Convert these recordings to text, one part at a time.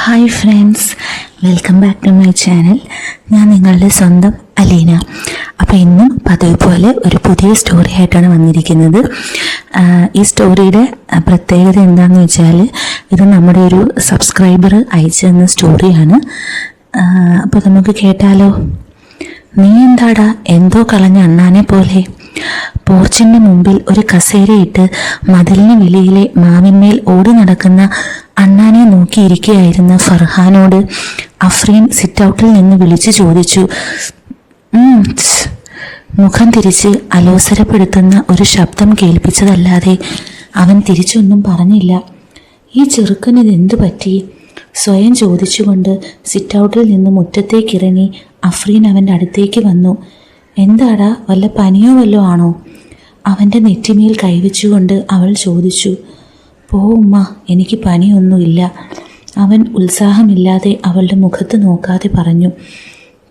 Hi friends, welcome back to my channel. ഞാൻ നിങ്ങളുടെ സ്വന്തം അലീന. അപ്പോൾ ഇന്നും പതിവ് പോലെ ഒരു പുതിയ സ്റ്റോറി ആയിട്ടാണ് വന്നിരിക്കുന്നത്. ഈ സ്റ്റോറിയുടെ പ്രത്യേകത എന്താണെന്ന് വെച്ചാൽ, ഇത് നമ്മുടെ ഒരു സബ്സ്ക്രൈബർ അയച്ചു തന്ന സ്റ്റോറിയാണ്. അപ്പോൾ നമുക്ക് കേട്ടാലോ. നീ എന്താടാ എന്തോ കളഞ്ഞ അണ്ണാനെ പോലെ? പോർച്ചിൻ്റെ മുമ്പിൽ ഒരു കസേരയിട്ട് മതിലിന് വെളിയിലെ മാവിന്മേൽ ഓടി നടക്കുന്ന അണ്ണാനെ നോക്കിയിരിക്കുകയായിരുന്ന ഫർഹാനോട് അഫ്രീൻ സിറ്റൗട്ടിൽ നിന്ന് വിളിച്ചു ചോദിച്ചു. മുഖം തിരിച്ച് അലോസരപ്പെടുത്തുന്ന ഒരു ശബ്ദം കേൾപ്പിച്ചതല്ലാതെ അവൻ തിരിച്ചൊന്നും പറഞ്ഞില്ല. ഈ ചെറുക്കനിതെന്തു പറ്റി? സ്വയം ചോദിച്ചുകൊണ്ട് സിറ്റൗട്ടിൽ നിന്ന് മുറ്റത്തേക്കിറങ്ങി അഫ്രീൻ അവൻ്റെ അടുത്തേക്ക് വന്നു. എന്താടാ, വല്ല പനിയോ വല്ലോ ആണോ? അവൻ്റെ നെറ്റിമേൽ കൈവച്ചുകൊണ്ട് അവൾ ചോദിച്ചു. പോ ഉമ്മ, എനിക്ക് പനിയൊന്നുമില്ല, അവൻ ഉത്സാഹമില്ലാതെ അവളുടെ മുഖത്ത് നോക്കാതെ പറഞ്ഞു.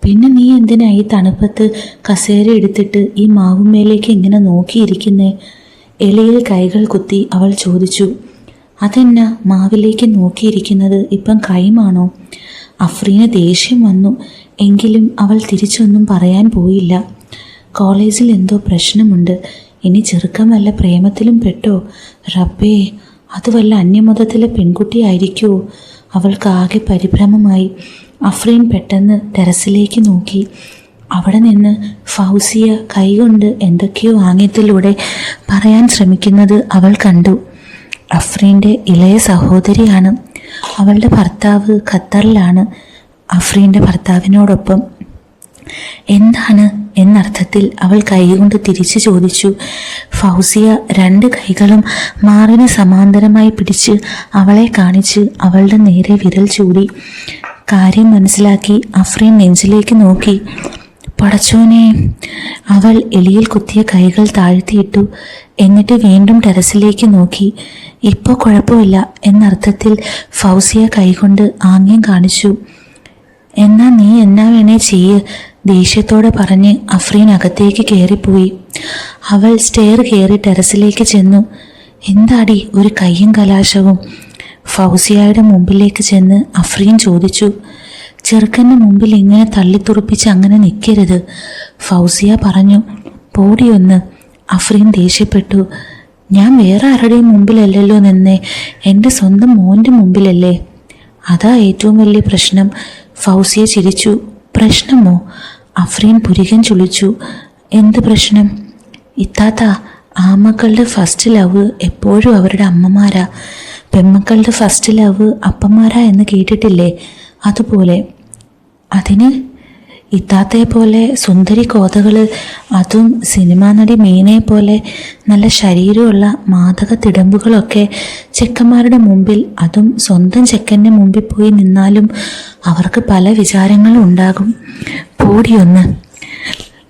പിന്നെ നീ എന്തിനാ ഈ തണുപ്പത്ത് കസേര എടുത്തിട്ട് ഈ മാവുമേലേക്ക് ഇങ്ങനെ നോക്കിയിരിക്കുന്നേ? എളിയിൽ കൈകൾ കുത്തി അവൾ ചോദിച്ചു. അതെന്നാ മാവിലേക്ക് നോക്കിയിരിക്കുന്നത്? ഇപ്പം കൈമാണോ? അഫ്രീന് ദേഷ്യം വന്നു. എങ്കിലും അവൾ തിരിച്ചൊന്നും പറയാൻ പോയില്ല. കോളേജിൽ എന്തോ പ്രശ്നമുണ്ട്. ഇനി ചെറുക്കം വല്ല പ്രേമത്തിലും പെട്ടോ? റബ്ബേ, അത് വല്ല അന്യമതത്തിലെ പെൺകുട്ടിയായിരിക്കുമോ? അവൾക്ക് ആകെ പരിഭ്രമമായി. അഫ്രീൻ പെട്ടെന്ന് ടെറസിലേക്ക് നോക്കി. അവിടെ നിന്ന് ഫൗസിയ കൈകൊണ്ട് എന്തൊക്കെയോ ആംഗ്യത്തിലൂടെ പറയാൻ ശ്രമിക്കുന്നത് അവൾ കണ്ടു. അഫ്രീൻ്റെ ഇളയ സഹോദരിയാണ്. അവളുടെ ഭർത്താവ് ഖത്തറിലാണ്. അഫ്രീൻ്റെ ഭർത്താവിനോടൊപ്പം. എന്താണ് എന്നർത്ഥത്തിൽ അവൾ കൈകൊണ്ട് തിരിച്ചു ചോദിച്ചു. ഫൗസിയ രണ്ട് കൈകളും മാറിന് സമാന്തരമായി പിടിച്ച് അവളെ കാണിച്ച് അവളുടെ നേരെ വിരൽ ചൂടി. കാര്യം മനസ്സിലാക്കി അഫ്രീൻ നെഞ്ചിലേക്ക് നോക്കി. പടച്ചോനെ! അവൾ എളിയിൽ കുത്തിയ കൈകൾ താഴ്ത്തിയിട്ടു. എന്നിട്ട് വീണ്ടും ടെറസിലേക്ക് നോക്കി. ഇപ്പോൾ കുഴപ്പമില്ല എന്നർത്ഥത്തിൽ ഫൗസിയ കൈകൊണ്ട് ആംഗ്യം കാണിച്ചു. എന്നാ നീ എന്നാ വേണേ ചെയ്യ്, ദേഷ്യത്തോടെ പറഞ്ഞ് അഫ്രീൻ അകത്തേക്ക് കയറിപ്പോയി. അവൾ സ്റ്റെയർ കയറി ടെറസിലേക്ക് ചെന്നു. എന്താടി ഒരു കയ്യും കലാശവും? ഫൗസിയയുടെ മുമ്പിലേക്ക് ചെന്ന് അഫ്രീൻ ചോദിച്ചു. ചെറുക്കൻ്റെ മുമ്പിൽ ഇങ്ങനെ തള്ളിത്തുറപ്പിച്ച് അങ്ങനെ നിൽക്കരുത്, ഫൗസിയ പറഞ്ഞു. പോടിയൊന്ന്, അഫ്രീൻ ദേഷ്യപ്പെട്ടു. ഞാൻ വേറെ ആരുടെയും മുമ്പിലല്ലല്ലോ നിന്നേ, എൻ്റെ സ്വന്തം മോൻ്റെ മുമ്പിലല്ലേ. അതാ ഏറ്റവും വലിയ പ്രശ്നം. ഫൗസിയ ചിരിച്ചു. പ്രശ്നമോ? അഫ്രീൻ പുരികൻ ചുളിച്ചു. എന്ത് പ്രശ്നം? ഇത്താത്ത, ആമക്കളുടെ ഫസ്റ്റ് ലവ് എപ്പോഴും അവരുടെ അമ്മമാരാ. പെമ്മക്കളുടെ ഫസ്റ്റ് ലവ് അപ്പന്മാരാ എന്ന് കേട്ടിട്ടില്ലേ? അതുപോലെ. അതിന് ഇത്താത്തയെ പോലെ സുന്ദരി കോതകൾ, അതും സിനിമാ നടി മീനയെ പോലെ നല്ല ശരീരമുള്ള മാദക തിടമ്പുകളൊക്കെ ചെക്കന്മാരുടെ മുമ്പിൽ, അതും സ്വന്തം ചെക്കൻ്റെ മുമ്പിൽ പോയി നിന്നാലും അവർക്ക് പല വിചാരങ്ങളും ഉണ്ടാകും. പോടിയൊന്ന്.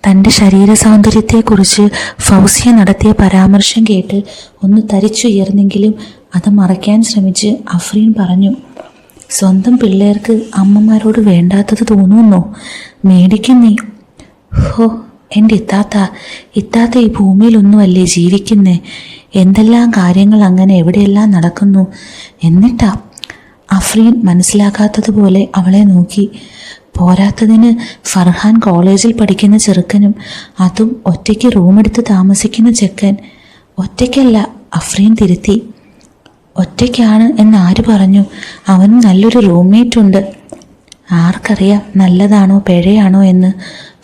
തൻ്റെ ശരീര സൗന്ദര്യത്തെക്കുറിച്ച് ഫൗസിയ നടത്തിയ പരാമർശം കേട്ട് ഒന്ന് തരിച്ചുയർന്നെങ്കിലും അത് മറയ്ക്കാൻ ശ്രമിച്ച് അഫ്രീൻ പറഞ്ഞു. സ്വന്തം പിള്ളേർക്ക് അമ്മമാരോട് വേണ്ടാത്തത് തോന്നുന്നോ? മേടിക്കും നീ. ഹോ, എൻ്റെ ഇത്താത്ത ഈ ഭൂമിയിലൊന്നുമല്ലേ ജീവിക്കുന്നേ? എന്തെല്ലാം കാര്യങ്ങൾ അങ്ങനെ എവിടെയെല്ലാം നടക്കുന്നു. എന്നിട്ടാ? അഫ്രീൻ മനസ്സിലാക്കാത്തതുപോലെ അവളെ നോക്കി. പോരാത്തതിന് ഫർഹാൻ കോളേജിൽ പഠിക്കുന്ന ചെറുക്കനും, അതും ഒറ്റയ്ക്ക് റൂമെടുത്ത് താമസിക്കുന്ന ചെക്കൻ. ഒറ്റയ്ക്കല്ല, അഫ്രീൻ തിരുത്തി. ഒറ്റയ്ക്കാണ് എന്നാര് പറഞ്ഞു? അവന് നല്ലൊരു റൂംമേറ്റ് ഉണ്ട്. ആർക്കറിയാം നല്ലതാണോ പിഴയാണോ എന്ന്,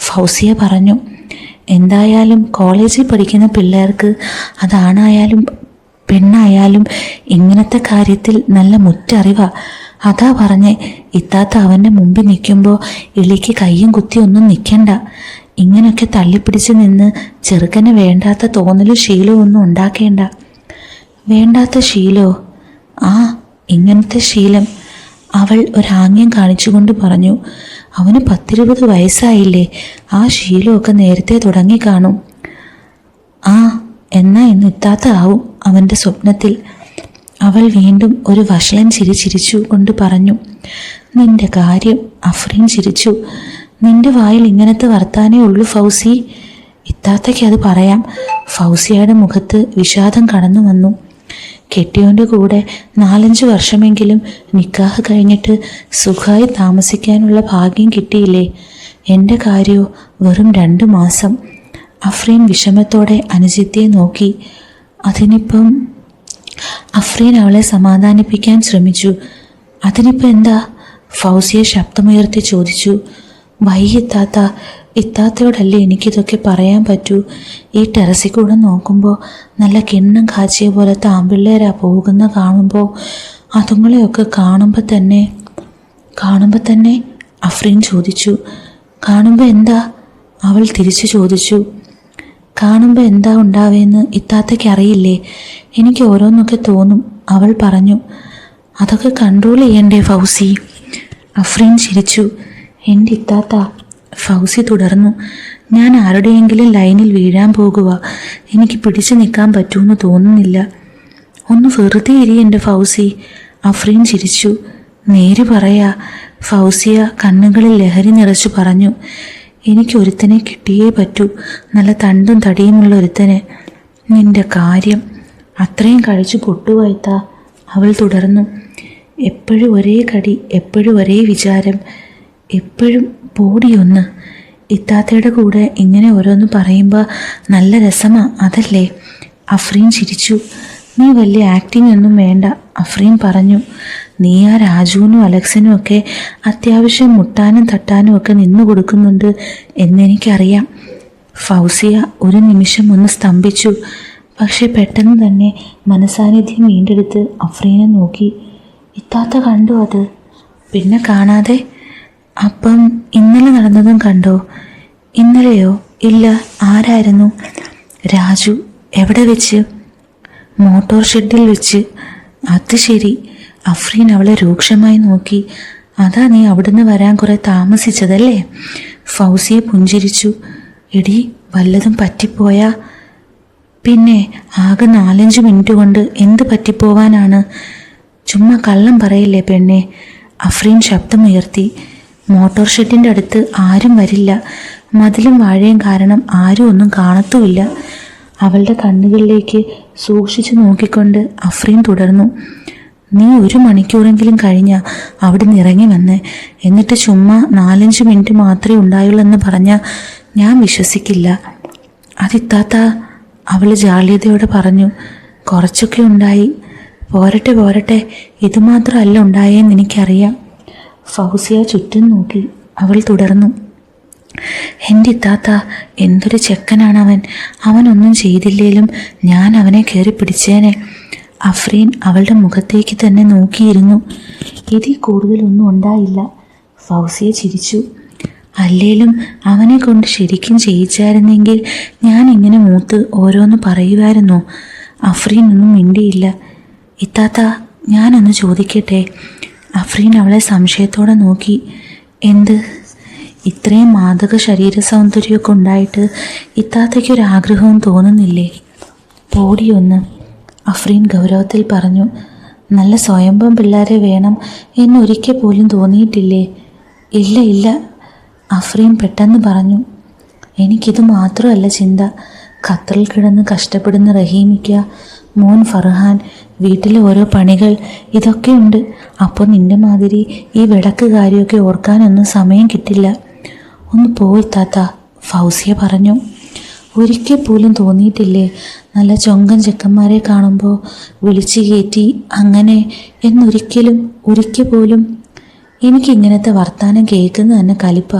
ഫൗസിയ പറഞ്ഞു. എന്തായാലും കോളേജിൽ പഠിക്കുന്ന പിള്ളേർക്ക്, അതാണായാലും പെണ്ണായാലും ഇങ്ങനത്തെ കാര്യത്തിൽ നല്ല മുറ്ററിവാ. അതാ പറഞ്ഞേ, ഇത്താത്ത അവൻ്റെ മുമ്പിൽ നിൽക്കുമ്പോൾ എളിക്ക് കയ്യും കുത്തി ഒന്നും നിൽക്കണ്ട. ഇങ്ങനൊക്കെ തള്ളിപ്പിടിച്ച് നിന്ന് ചെറുക്കന് വേണ്ടാത്ത തോന്നലും ശീലവും ഒന്നും ഉണ്ടാക്കേണ്ട. വേണ്ടാത്ത ശീലോ? ആ, ഇങ്ങനത്തെ ശീലം. അവൾ ഒരാംഗ്യം കാണിച്ചുകൊണ്ട് പറഞ്ഞു. അവന് 10-20 വയസ്സായില്ലേ? ആ ശീലമൊക്കെ നേരത്തെ തുടങ്ങി കാണും. ആ, എന്നാ ഇന്ന് ഇത്താത്ത ആവും അവൻ്റെ സ്വപ്നത്തിൽ. അവൾ വീണ്ടും ഒരു വഷളൻ ചിരിച്ചു കൊണ്ട് പറഞ്ഞു. നിന്റെ കാര്യം. അഫ്രീൻ ചിരിച്ചു. നിന്റെ വായിൽ ഇങ്ങനത്തെ വർത്താനേ ഉള്ളൂ ഫൗസി. ഇത്താത്തയ്ക്ക് അത് പറയാം. ഫൗസിയയുടെ മുഖത്ത് വിഷാദം കടന്നു വന്നു. കെട്ടിയോൻ്റെ കൂടെ 4-5 വർഷമെങ്കിലും നിക്കാഹ് കഴിഞ്ഞിട്ട് സുഖമായി താമസിക്കാനുള്ള ഭാഗ്യം കിട്ടിയില്ലേ? എൻ്റെ കാര്യമോ വെറും 2 മാസം. അഫ്രീൻ വിഷമത്തോടെ അനുജിത്തിയെ നോക്കി. അതിനിപ്പം അഫ്രീൻ അവളെ സമാധാനിപ്പിക്കാൻ ശ്രമിച്ചു. അതിനിപ്പോൾ എന്താ? ഫൗസിയ ശബ്ദമുയർത്തി ചോദിച്ചു. വൈകിത്താത്ത, ഇത്താത്തയോടല്ലേ എനിക്കിതൊക്കെ പറയാൻ പറ്റൂ. ഈ ടെറസിൽ കൂടെ നോക്കുമ്പോൾ നല്ല കിണ്ണം കാച്ചിയ പോലത്തെ ആമ്പിള്ളേരാ പോകുന്ന കാണുമ്പോൾ അതുങ്ങളെയൊക്കെ കാണുമ്പോൾ തന്നെ അഫ്രീൻ ചോദിച്ചു. കാണുമ്പോൾ എന്താ? അവൾ തിരിച്ചു ചോദിച്ചു. കാണുമ്പോൾ എന്താ ഉണ്ടാവേന്ന് ഇത്താത്തയ്ക്ക് അറിയില്ലേ? എനിക്ക് ഓരോന്നൊക്കെ തോന്നും, അവൾ പറഞ്ഞു. അതൊക്കെ കൺട്രോൾ ചെയ്യണ്ടേ ഫൗസി? അഫ്രീൻ ചിരിച്ചു. എൻ്റെ ഇത്താത്ത, ഫൗസി തുടർന്നു, ഞാൻ ആരുടെയെങ്കിലും ലൈനിൽ വീഴാൻ പോകുക. എനിക്ക് പിടിച്ചു നിൽക്കാൻ പറ്റുമെന്ന് തോന്നുന്നില്ല. ഒന്ന് വെറുതെ ഇരി എൻ്റെ ഫൗസി. അഫ്രീൻ ചിരിച്ചു. നേര് പറയാ, ഫൗസിയ കണ്ണുകളിൽ ലഹരി നിറച്ചു പറഞ്ഞു. എനിക്കൊരുത്തനെ കിട്ടിയേ പറ്റൂ, നല്ല തണ്ടും തടിയുമുള്ള ഒരുത്തനെ. നിന്റെ കാര്യം അത്രയും കഴിച്ചു പൊട്ടുവായിത്താ, അവൾ തുടർന്നു. എപ്പോഴും ഒരേ കടി, എപ്പോഴും ഒരേ വിചാരം, എപ്പോഴും പോടിയൊന്ന്. ഇത്താത്തയുടെ കൂടെ ഇങ്ങനെ ഓരോന്ന് പറയുമ്പോൾ നല്ല രസമാ, അതല്ലേ? അഫ്രീൻ ചിരിച്ചു. നീ വലിയ ആക്ടിംഗ് ഒന്നും വേണ്ട, അഫ്രീൻ പറഞ്ഞു. നീ ആ രാജുവിനും അലക്സിനും ഒക്കെ അത്യാവശ്യം മുട്ടാനും തട്ടാനും ഒക്കെ നിന്നു കൊടുക്കുന്നുണ്ട് എന്നെനിക്കറിയാം. ഫൗസിയ ഒരു നിമിഷം ഒന്ന് സ്തംഭിച്ചു. പക്ഷെ പെട്ടെന്ന് തന്നെ മനസാന്നിധ്യം വീണ്ടെടുത്ത് അഫ്രീനെ നോക്കി. ഇത്താത്ത കണ്ടോ അത്? പിന്നെ കാണാതെ? അപ്പം ഇന്നലെ നടന്നതും കണ്ടോ? ഇന്നലെയോ? ഇല്ല. ആരായിരുന്നു? രാജു. എവിടെ വെച്ച്? മോട്ടോർ ഷെഡിൽ വെച്ച്. അത് ശരി. അഫ്രീൻ അവളെ രൂക്ഷമായി നോക്കി. അതാ നീ അവിടുന്ന് വരാൻ കുറെ താമസിച്ചതല്ലേ? ഫൗസിയെ പുഞ്ചിരിച്ചു. എടി, വല്ലതും പറ്റിപ്പോയാ? പിന്നെ ആകെ 4-5 മിനിറ്റ് കൊണ്ട് എന്ത് പറ്റിപ്പോവാനാണ്? ചുമ്മാ കള്ളം പറയില്ലേ പെണ്ണെ, അഫ്രീൻ ശബ്ദമുയർത്തി. മോട്ടോർ ഷെഡിൻ്റെ അടുത്ത് ആരും വരില്ല. മതിലും വാഴയും കാരണം ആരും ഒന്നും കാണത്തുമില്ല. അവളുടെ കണ്ണുകളിലേക്ക് സൂക്ഷിച്ചു നോക്കിക്കൊണ്ട് അഫ്രീൻ തുടർന്നു. നീ 1 മണിക്കൂറെങ്കിലും കഴിഞ്ഞാൽ അവിടെ നിന്ന് ഇറങ്ങി വന്നേ. എന്നിട്ട് ചുമ്മാ 4-5 മിനിറ്റ് മാത്രമേ ഉണ്ടായുള്ളൂ എന്ന് പറഞ്ഞാൽ ഞാൻ വിശ്വസിക്കില്ല. അതിത്താത്ത, അവൾ ജാള്യതയോടെ പറഞ്ഞു. കുറച്ചൊക്കെ ഉണ്ടായി. പോരട്ടെ, ഇതുമാത്രമല്ല ഉണ്ടായെന്ന് എനിക്കറിയാം. ഫൗസിയ ചുറ്റും നോക്കി. അവൾ തുടർന്നു. എൻ്റെ ഇത്താത്ത, എന്തൊരു ചെക്കനാണവൻ. അവനൊന്നും ചെയ്തില്ലേലും ഞാൻ അവനെ കയറി പിടിച്ചേനെ. അഫ്രീൻ അവളുടെ മുഖത്തേക്ക് തന്നെ നോക്കിയിരുന്നു. ഇതിൽ കൂടുതലൊന്നും ഉണ്ടായില്ല. ഫൗസിയ ചിരിച്ചു. അല്ലേലും അവനെ കൊണ്ട് ശരിക്കും ചെയ്യിച്ചായിരുന്നെങ്കിൽ ഞാൻ ഇങ്ങനെ മൂത്ത് ഓരോന്ന് പറയുമായിരുന്നോ? അഫ്രീൻ ഒന്നും മിണ്ടിയില്ല. ഇത്താത്ത, ഞാനൊന്ന് ചോദിക്കട്ടെ? അഫ്രീൻ അവളെ സംശയത്തോടെ നോക്കി. എന്ത്? ഇത്രയും മാദക ശരീര സൗന്ദര്യമൊക്കെ ഉണ്ടായിട്ട് ഇത്താത്തയ്ക്കൊരാഗ്രഹവും തോന്നുന്നില്ലേ? പോടിയൊന്ന്, അഫ്രീൻ ഗൗരവത്തിൽ പറഞ്ഞു. നല്ല സ്വയംഭം പിള്ളേരെ വേണം എന്നൊരിക്കൽ പോലും തോന്നിയിട്ടില്ലേ? ഇല്ല, അഫ്രീൻ പെട്ടെന്ന് പറഞ്ഞു. എനിക്കിത് മാത്രമല്ല ചിന്ത. ഖത്തറിൽ കിടന്ന് കഷ്ടപ്പെടുന്ന റഹീമിക്ക, മോൻ ഫർഹാൻ, വീട്ടിലെ ഓരോ പണികൾ, ഇതൊക്കെയുണ്ട്. അപ്പോൾ നിന്റെ മാതിരി ഈ വിളക്ക് കാര്യമൊക്കെ ഓർക്കാനൊന്നും സമയം കിട്ടില്ല. ഒന്ന് പോയി താത്ത, ഫൗസിയ പറഞ്ഞു. ഒരിക്കൽ പോലും തോന്നിയിട്ടില്ലേ നല്ല ചൊങ്കൻ ചെക്കന്മാരെ കാണുമ്പോൾ വിളിച്ചു കയറ്റി അങ്ങനെ ഒരിക്കൽ പോലും? എനിക്കിങ്ങനത്തെ വർത്താനം കേൾക്കുന്നത് തന്നെ കലിപ്പ.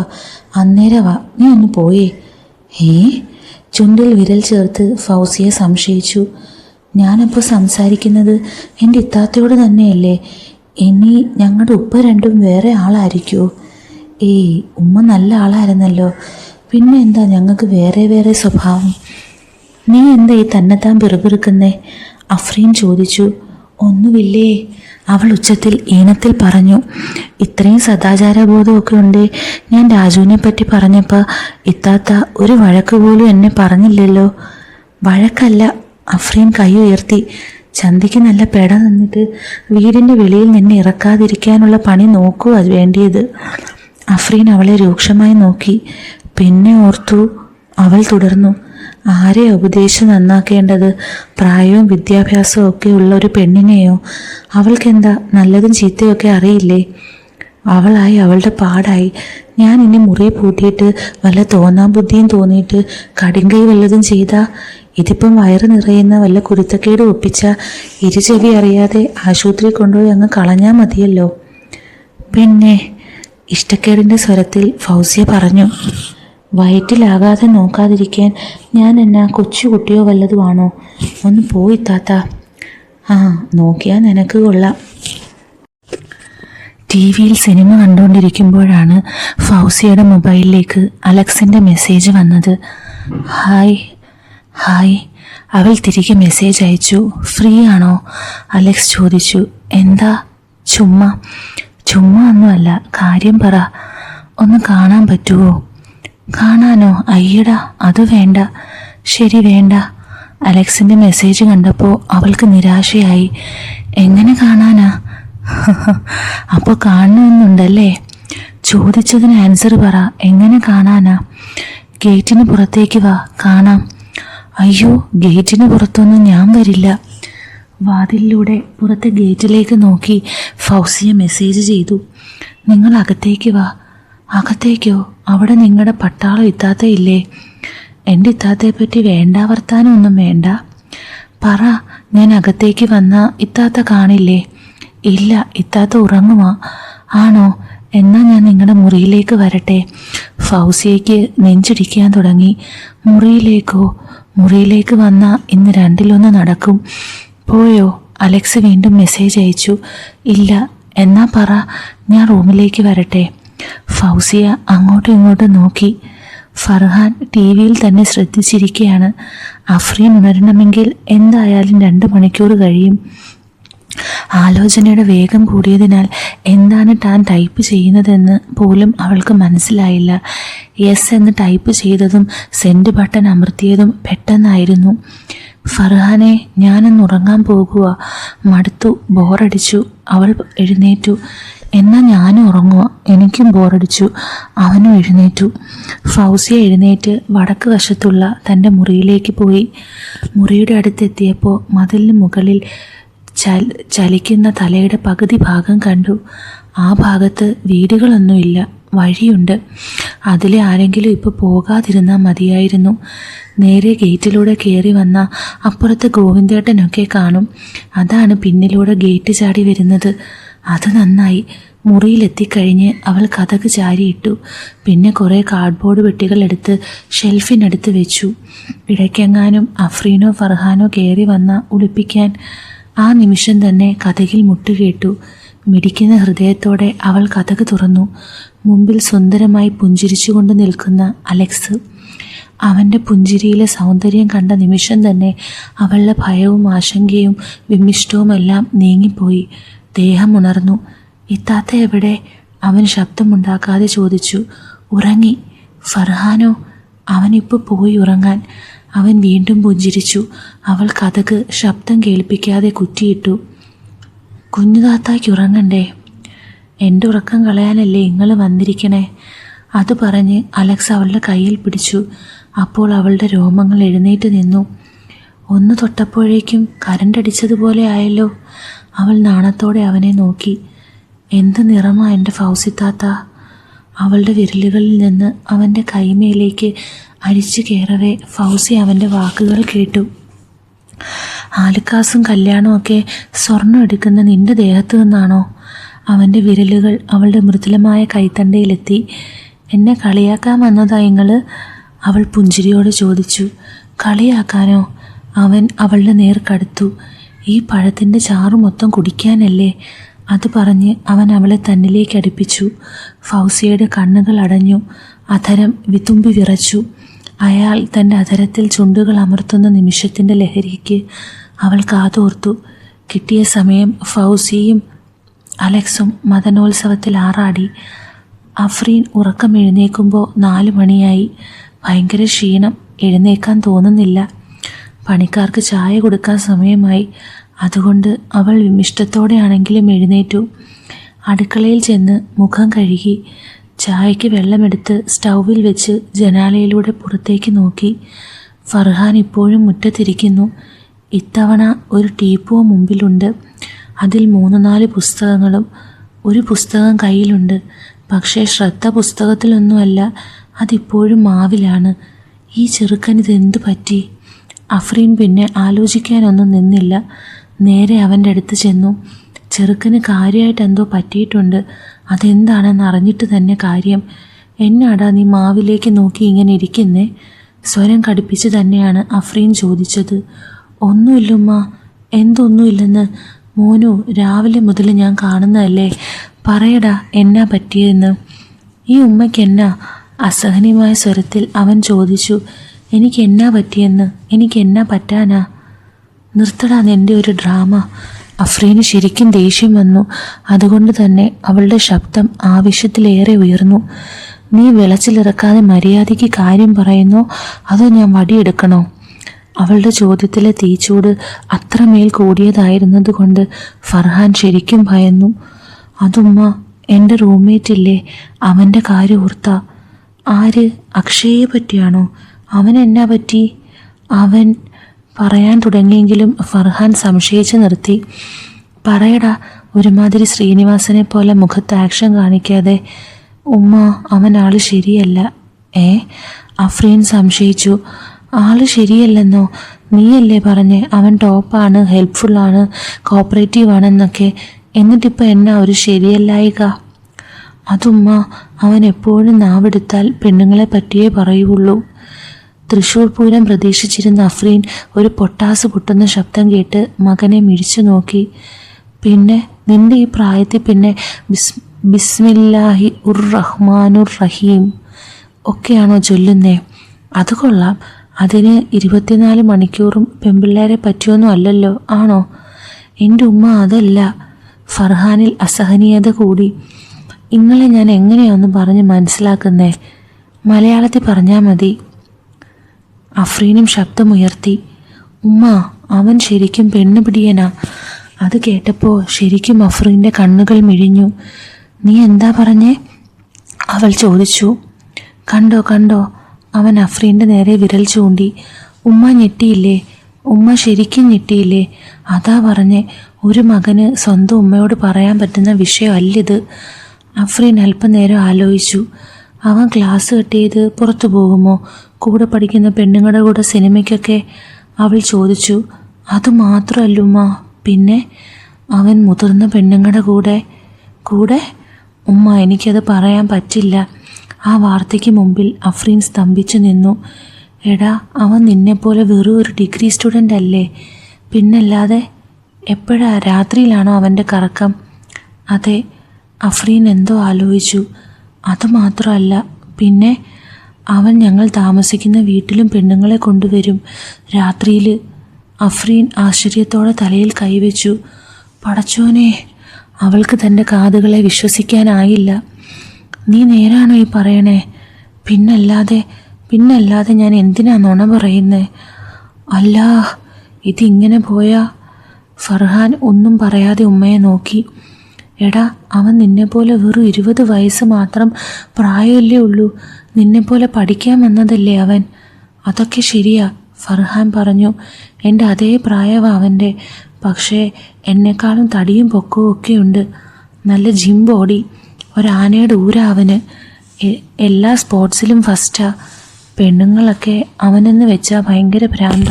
അന്നേരവാ, നീ ഒന്ന് പോയേ. ചുണ്ടിൽ വിരൽ ചേർത്ത് ഫൗസിയ സംശയിച്ചു. ഞാനപ്പോൾ സംസാരിക്കുന്നത് എൻ്റെ ഇത്താത്തയോട് തന്നെയല്ലേ? ഇനി ഞങ്ങളുടെ ഉപ്പ രണ്ടും വേറെ ആളായിരിക്കുമോ? ഉമ്മ നല്ല ആളായിരുന്നല്ലോ. പിന്നെ എന്താ ഞങ്ങൾക്ക് വേറെ സ്വഭാവം? നീ എന്താ ഈ തന്നെത്താൻ പിറുപിറുക്കുന്നേ? അഫ്രീൻ ചോദിച്ചു. ഒന്നുമില്ലേ, അവൾ ഉച്ചത്തിൽ ഈണത്തിൽ പറഞ്ഞു. ഇത്രയും സദാചാരബോധമൊക്കെ ഉണ്ട്. ഞാൻ രാജുവിനെ പറ്റി പറഞ്ഞപ്പോൾ ഇത്താത്ത ഒരു വഴക്ക് പോലും എന്നെ പറഞ്ഞില്ലല്ലോ. വഴക്കല്ല, അഫ്രീൻ കൈ ഉയർത്തി. ചന്തിക്ക് നല്ല പെട നിന്നിട്ട് വീടിൻ്റെ വെളിയിൽ നിന്നെ ഇറക്കാതിരിക്കാനുള്ള പണി നോക്കുക വേണ്ടിയത്. അഫ്രീൻ അവളെ രൂക്ഷമായി നോക്കി. പിന്നെ ഓർത്തു, അവൾ തുടർന്നു. ആരെ ഉപദേശിച്ച് നന്നാക്കേണ്ടത്? പ്രായവും വിദ്യാഭ്യാസവും ഒക്കെ ഉള്ള ഒരു പെണ്ണിനെയോ? അവൾക്കെന്താ നല്ലതും ചീത്തയൊക്കെ അറിയില്ലേ? അവളായി അവളുടെ പാടായി. ഞാൻ ഇനി മുറി പൂട്ടിയിട്ട് വല്ല തോന്നാൻ ബുദ്ധിയും തോന്നിയിട്ട് കടുങ്കൈ വല്ലതും ചെയ്താ, ഇതിപ്പം വയറ് നിറയുന്ന വല്ല കുരുത്തക്കേട് ഒപ്പിച്ച ഇരുചെവി അറിയാതെ ആശുപത്രി കൊണ്ടുപോയി അങ്ങ് കളഞ്ഞാൽ മതിയല്ലോ. പിന്നെ ഇഷ്ടക്കേടിൻ്റെ സ്വരത്തിൽ ഫൗസിയ പറഞ്ഞു. വയറ്റിലാകാതെ നോക്കാതിരിക്കാൻ ഞാൻ എന്നാ കൊച്ചുകുട്ടിയോ വല്ലതുമാണോ? ഒന്ന് പോയി താത്ത. ആ, നോക്കിയാൽ നിനക്ക് കൊള്ളാം. ടി വിയിൽ സിനിമ കണ്ടുകൊണ്ടിരിക്കുമ്പോഴാണ് ഫൗസിയയുടെ മൊബൈലിലേക്ക് അലക്സിൻ്റെ മെസ്സേജ് വന്നത്. ഹായ്. ഹായ്. അവൾ തിരികെ മെസ്സേജ് അയച്ചു. ഫ്രീ ആണോ? അലക്സ് ചോദിച്ചു. എന്താ? ചുമ്മാ ഒന്നുമല്ല, കാര്യം പറ. ഒന്ന് കാണാൻ പറ്റുമോ? കാണാനോ? അയ്യടാ, അത് വേണ്ട. ശരി, വേണ്ട. അലക്സിൻ്റെ മെസ്സേജ് കണ്ടപ്പോൾ അവൾക്ക് നിരാശയായി. എങ്ങനെ കാണാനാ? അപ്പോൾ കാണണമെന്നുണ്ടല്ലേ? ചോദിച്ചതിന് ആൻസർ പറ. എങ്ങനെ കാണാനാ? ഗേറ്റിന് പുറത്തേക്ക് വാ, കാണാം. അയ്യോ, ഗേറ്റിന് പുറത്തൊന്നും ഞാൻ വരില്ല. വാതിലിലൂടെ പുറത്തെ ഗേറ്റിലേക്ക് നോക്കി ഫൗസിയ മെസ്സേജ് ചെയ്തു. നിങ്ങൾ അകത്തേക്ക് വാ. അകത്തേക്കോ? അവിടെ നിങ്ങളുടെ പട്ടാളം ഇത്താത്തയില്ലേ? എൻ്റെ ഇത്താത്തയെപ്പറ്റി വേണ്ട വർത്താനമൊന്നും വേണ്ട. പറ, ഞാൻ അകത്തേക്ക് വന്നാൽ ഇത്താത്ത കാണില്ലേ? ഇല്ല, ഇത്താത്ത ഉറങ്ങുവാ. ആണോ? എന്നാൽ ഞാൻ നിങ്ങളുടെ മുറിയിലേക്ക് വരട്ടെ. ഫൗസിയയ്ക്ക് നെഞ്ചിടിക്കാൻ തുടങ്ങി. മുറിയിലേക്കോ? മുറിയിലേക്ക് വന്നാൽ ഇന്ന് രണ്ടിലൊന്ന് നടക്കും. പോയോ? അലക്സ് വീണ്ടും മെസ്സേജ് അയച്ചു. ഇല്ല. എന്നാ പറ, ഞാൻ റൂമിലേക്ക് വരട്ടെ. ഫൗസിയ അങ്ങോട്ടും ഇങ്ങോട്ടും നോക്കി. ഫർഹാൻ ടി വിയിൽ തന്നെ ശ്രദ്ധിച്ചിരിക്കുകയാണ്. അഫ്രീൻ ഉണരണമെങ്കിൽ എന്തായാലും 2 മണിക്കൂർ കഴിയും. ആലോചനയുടെ വേഗം കൂടിയതിനാൽ എന്താണ് താൻ ടൈപ്പ് ചെയ്യുന്നതെന്ന് പോലും അവൾക്ക് മനസ്സിലായില്ല. യെസ് എന്ന് ടൈപ്പ് ചെയ്തതും സെൻഡ് ബട്ടൺ അമർത്തിയതും പെട്ടെന്നായിരുന്നു. ഫർഹാനെ, ഞാനൊന്ന് ഉറങ്ങാൻ പോകുക. മടുത്തു, ബോറടിച്ചു. അവൾ എഴുന്നേറ്റു. എന്നാൽ ഞാനും ഉറങ്ങുക. എനിക്കും ബോറടിച്ചു. അവനും എഴുന്നേറ്റു. ഫൗസിയ എഴുന്നേറ്റ് വടക്ക് വശത്തുള്ള തൻ്റെ മുറിയിലേക്ക് പോയി. മുറിയുടെ അടുത്തെത്തിയപ്പോൾ മതിലിന് മുകളിൽ ചലിക്കുന്ന തലയുടെ പകുതി ഭാഗം കണ്ടു. ആ ഭാഗത്ത് വീടുകളൊന്നുമില്ല, വഴിയുണ്ട്. അതിലെ ആരെങ്കിലും ഇപ്പോൾ പോകാതിരുന്നാൽ മതിയായിരുന്നു. നേരെ ഗേറ്റിലൂടെ കയറി വന്ന അപ്പുറത്ത് ഗോവിന്ദേട്ടനൊക്കെ കാണും. അതാണ് പിന്നിലൂടെ ഗേറ്റ് ചാടി വരുന്നത്. അത് നന്നായി. മുറിയിലെത്തിക്കഴിഞ്ഞ് അവൾ കതക് ചാരിയിട്ടു. പിന്നെ കുറേ കാർഡ്ബോർഡ് പെട്ടികൾ എടുത്ത് ഷെൽഫിനടുത്ത് വെച്ചു. ഇടയ്ക്കെങ്ങാനും അഫ്രീനോ ഫർഹാനോ കയറി വന്ന ഒളിപ്പിക്കാൻ. ആ നിമിഷം തന്നെ കതകിൽ മുട്ടുകേട്ടു. മിടിക്കുന്ന ഹൃദയത്തോടെ അവൾ കതക് തുറന്നു. മുമ്പിൽ സുന്ദരമായി പുഞ്ചിരിച്ചുകൊണ്ട് നിൽക്കുന്ന അലക്സ്. അവൻ്റെ പുഞ്ചിരിയിലെ സൗന്ദര്യം കണ്ട നിമിഷം തന്നെ അവളുടെ ഭയവും ആശങ്കയും വിമിഷ്ടവുമെല്ലാം നീങ്ങിപ്പോയി. ദേഹം ഉണർന്നു. ഇത്താത്ത എവിടെ? അവൻ ശബ്ദമുണ്ടാക്കാതെ ചോദിച്ചു. ഉറങ്ങി. ഫർഹാനോ? അവനിപ്പോൾ പോയി ഉറങ്ങാൻ. അവൻ വീണ്ടും പുഞ്ചിരിച്ചു. അവൾ കതക് ശബ്ദം കേൾപ്പിക്കാതെ കുറ്റിയിട്ടു. കുഞ്ഞുതാത്തായ്ക്ക് ഉറങ്ങണ്ടേ? എൻ്റെ ഉറക്കം കളയാനല്ലേ നിങ്ങൾ വന്നിരിക്കണേ? അത് പറഞ്ഞ് അലക്സ് അവളുടെ കയ്യിൽ പിടിച്ചു. അപ്പോൾ അവളുടെ രോമങ്ങൾ എഴുന്നേറ്റ് നിന്നു. ഒന്ന് തൊട്ടപ്പോഴേക്കും കരണ്ടടിച്ചതുപോലെ ആയല്ലോ. അവൾ നാണത്തോടെ അവനെ നോക്കി. എന്ത് നിറമാ എൻ്റെ ഫൗസിത്താത്ത? അവളുടെ വിരലുകളിൽ നിന്ന് അവൻ്റെ കൈമേലേക്ക് അരിച്ചു കയറവേ ഫൗസി അവൻ്റെ വാക്കുകൾ കേട്ടു. ആലുക്കാസും കല്യാണവും ഒക്കെ സ്വർണ്ണം എടുക്കുന്ന നിന്റെ ദേഹത്തു നിന്നാണോ? അവൻ്റെ വിരലുകൾ അവളുടെ മൃദുലമായ കൈത്തണ്ടയിലെത്തി. എന്നെ കളിയാക്കാൻ വന്നതാ നിങ്ങൾ? അവൾ പുഞ്ചിരിയോട് ചോദിച്ചു. കളിയാക്കാനോ? അവൻ അവളുടെ നേർ കടുത്തു. ഈ പഴത്തിൻ്റെ ചാറ് മൊത്തം കുടിക്കാനല്ലേ? അത് പറഞ്ഞ് അവൻ അവളെ തന്നിലേക്ക് അടുപ്പിച്ചു. ഫൗസിയയുടെ കണ്ണുകൾ അടഞ്ഞു. അധരം വിതുമ്പി വിറച്ചു. അയാൾ തൻ്റെ അധരത്തിൽ ചുണ്ടുകൾ അമർത്തുന്ന നിമിഷത്തിൻ്റെ ലഹരിക്ക് അവൾ കാതോർത്തു. കിട്ടിയ സമയം ഫൗസിയും അലക്സും മദനോത്സവത്തിൽ ആറാടി. അഫ്രീൻ ഉറക്കം എഴുന്നേൽക്കുമ്പോൾ 4 മണിയായി. ഭയങ്കര ക്ഷീണം, എഴുന്നേൽക്കാൻ തോന്നുന്നില്ല. പണിക്കാർക്ക് ചായ കൊടുക്കാൻ സമയമായി. അതുകൊണ്ട് അവൾ വിമിഷ്ടത്തോടെയാണെങ്കിലും എഴുന്നേറ്റു. അടുക്കളയിൽ ചെന്ന് മുഖം കഴുകി. ചായയ്ക്ക് വെള്ളമെടുത്ത് സ്റ്റൗവിൽ വെച്ച് ജനാലയിലൂടെ പുറത്തേക്ക് നോക്കി. ഫർഹാൻ ഇപ്പോഴും മുറ്റത്തിരിക്കുന്നു. ഇത്തവണ ഒരു ടീപ്പോ മുമ്പിലുണ്ട്. അതിൽ 3-4 പുസ്തകങ്ങളും. ഒരു പുസ്തകം കയ്യിലുണ്ട്. പക്ഷേ ശ്രദ്ധ പുസ്തകത്തിലൊന്നുമല്ല, അതിപ്പോഴും മാവിലാണ്. ഈ ചെറുക്കനിതെന്തു പറ്റി? അഫ്രീൻ പിന്നെ ആലോചിക്കാനൊന്നും നിന്നില്ല. നേരെ അവൻ്റെ അടുത്ത് ചെന്നു. ചെറുക്കന് കാര്യമായിട്ട് എന്തോ പറ്റിയിട്ടുണ്ട്. അതെന്താണെന്ന് അറിഞ്ഞിട്ട് തന്നെ കാര്യം. എന്നാടാ നീ മാവിലേക്ക് നോക്കി ഇങ്ങനെ ഇരിക്കുന്നേ? സ്വരം കടുപ്പിച്ച് തന്നെയാണ് അഫ്രീൻ ചോദിച്ചത്. ഒന്നുമില്ലുമ്മ. എന്തൊന്നുമില്ലെന്ന്? മോനു, രാവിലെ മുതൽ ഞാൻ കാണുന്നതല്ലേ. പറയടാ, എന്നാ പറ്റിയതെന്ന്. ഈ ഉമ്മയ്ക്ക് എന്നാ? അസഹനീയമായ സ്വരത്തിൽ അവൻ ചോദിച്ചു. എനിക്ക് എന്നാ പറ്റിയെന്ന്? എനിക്ക് എന്നാ പറ്റാനാ? നിർത്തടാ നിൻ്റെ ഒരു ഡ്രാമ. അഫ്രീന് ശരിക്കും ദേഷ്യം വന്നു. അതുകൊണ്ട് തന്നെ അവളുടെ ശബ്ദം ആവശ്യത്തിലേറെ ഉയർന്നു. നീ വിളച്ചിലിറക്കാതെ മര്യാദയ്ക്ക് കാര്യം പറയുന്നോ അതോ ഞാൻ വടിയെടുക്കണോ? അവളുടെ ചോദ്യത്തിലെ തീച്ചൂട് അത്രമേൽ കൂടിയതായിരുന്നത് കൊണ്ട് ഫർഹാൻ ശരിക്കും ഭയന്നു. അതുമ്മ, എൻ്റെ റൂംമേറ്റ് ഇല്ലേ, അവൻ്റെ കാര്യം ഓർത്താ. ആര്? അക്ഷയെ പറ്റിയാണോ? അവൻ എന്നാ പറ്റി? അവൻ പറയാൻ തുടങ്ങിയെങ്കിലും ഫർഹാൻ സംശയിച്ച് നിർത്തി. പറയടാ, ഒരുമാതിരി ശ്രീനിവാസനെ പോലെ മുഖത്ത് ആക്ഷൻ കാണിക്കാതെ. ഉമ്മ, അവൻ ആള് ശരിയല്ല. അഫ്രീൻ സംശയിച്ചു. ആള് ശരിയല്ലെന്നോ? നീയല്ലേ പറഞ്ഞേ അവൻ ടോപ്പാണ്, ഹെൽപ്ഫുള്ളാണ്, കോപ്പറേറ്റീവ് ആണെന്നൊക്കെ. എന്നിട്ടിപ്പോൾ എന്നാ ഒരു ശരിയല്ലായിക? അതുമ്മ, അവൻ എപ്പോഴും നാവെടുത്താൽ പെണ്ണുങ്ങളെ പറ്റിയേ പറയുള്ളൂ. തൃശ്ശൂർ പൂരം പ്രതീക്ഷിച്ചിരുന്ന അഫ്രീൻ ഒരു പൊട്ടാസ് പൊട്ടുന്ന ശബ്ദം കേട്ട് മകനെ മിഴിച്ചു നോക്കി. പിന്നെ നിന്റെ ഈ പ്രായത്തിൽ പിന്നെ ബിസ്മില്ലാഹി ഉർ റഹ്മാനുർ റഹീം ഒക്കെയാണോ ചൊല്ലുന്നേ? അത് കൊള്ളാം. അതിന് 24 മണിക്കൂറും പെൺപിള്ളേരെ പറ്റിയൊന്നും അല്ലല്ലോ, ആണോ? എൻ്റെ ഉമ്മ, അതല്ല. ഫർഹാനിൽ അസഹനീയത കൂടി. ഇങ്ങളെ ഞാൻ എങ്ങനെയാണെന്ന് പറഞ്ഞ് മനസ്സിലാക്കുന്നേ? മലയാളത്തിൽ പറഞ്ഞാൽ മതി. അഫ്രീനും ശബ്ദമുയർത്തി. ഉമ്മ, അവൻ ശരിക്കും പെണ്ണുപിടിയനാ. അത് കേട്ടപ്പോൾ ശരിക്കും അഫ്രീൻ്റെ കണ്ണുകൾ മിഴിഞ്ഞു. നീ എന്താ പറഞ്ഞേ? അവൾ ചോദിച്ചു. കണ്ടോ കണ്ടോ? അവൻ അഫ്രീൻ്റെ നേരെ വിരൽ ചൂണ്ടി. ഉമ്മ ഞെട്ടിയില്ലേ? ഉമ്മ ശരിക്കും ഞെട്ടിയില്ലേ? അതാ പറഞ്ഞേ, ഒരു മകന് സ്വന്തം ഉമ്മയോട് പറയാൻ പറ്റുന്ന വിഷയമല്ലിത്. അഫ്രീൻ അല്പനേരം ആലോചിച്ചു. അവൻ ക്ലാസ് കട്ട് ചെയ്ത് പുറത്തു പോകുമോ? കൂടെ പഠിക്കുന്ന പെണ്ണുങ്ങളുടെ കൂടെ സിനിമയ്ക്കൊക്കെ? അവൾ ചോദിച്ചു. അതുമാത്രമല്ലുമ്മ, പിന്നെ അവൻ മുതിർന്ന പെണ്ണുങ്ങളുടെ കൂടെ? ഉമ്മ, എനിക്കത് പറയാൻ പറ്റില്ല. ആ വാർത്തയ്ക്ക് മുമ്പിൽ അഫ്രീൻ സ്തംഭിച്ചു നിന്നു. എടാ, അവൻ നിന്നെപ്പോലെ വെറും ഒരു ഡിഗ്രി സ്റ്റുഡൻ്റ് അല്ലേ? പിന്നല്ലാതെ. എപ്പോഴാ? രാത്രിയിലാണോ അവൻ്റെ കറക്കം? അതെ. അഫ്രീൻ എന്തോ ആലോചിച്ചു. അതുമാത്രമല്ല, പിന്നെ അവൻ ഞങ്ങൾ താമസിക്കുന്ന വീട്ടിലും പെണ്ണുങ്ങളെ കൊണ്ടുവരും രാത്രിയിൽ. അഫ്രീൻ ആശ്ചര്യത്തോടെ തലയിൽ കൈവച്ചു. പടച്ചോനെ! അവൾക്ക് തൻ്റെ കാതുകളെ വിശ്വസിക്കാനായില്ല. നീ നേരാണോ ഈ പറയണേ? പിന്നല്ലാതെ ഞാൻ എന്തിനാ നുണ പറയുന്നേ? അല്ലാ, ഇതിങ്ങനെ പോയാ? ഫർഹാൻ ഒന്നും പറയാതെ ഉമ്മയെ നോക്കി. എടാ, അവൻ നിന്നെപ്പോലെ വെറും 20 വയസ്സ് മാത്രം പ്രായമല്ലേ ഉള്ളൂ. നിന്നെപ്പോലെ പഠിക്കാൻ വന്നതല്ലേ അവൻ. അതൊക്കെ ശരിയാ, ഫർഹാൻ പറഞ്ഞു. എൻ്റെ അതേ പ്രായമാണ് അവൻ്റെ. പക്ഷേ എന്നെക്കാളും തടിയും പൊക്കവും ഒക്കെയുണ്ട്. നല്ല ജിം ബോഡി. ഒരാനയുടെ ഊരാ അവന്. എല്ലാ സ്പോർട്സിലും ഫസ്റ്റാ. പെണ്ണുങ്ങളൊക്കെ അവനെന്ന് വെച്ചാൽ ഭയങ്കര ഭ്രാന്ത.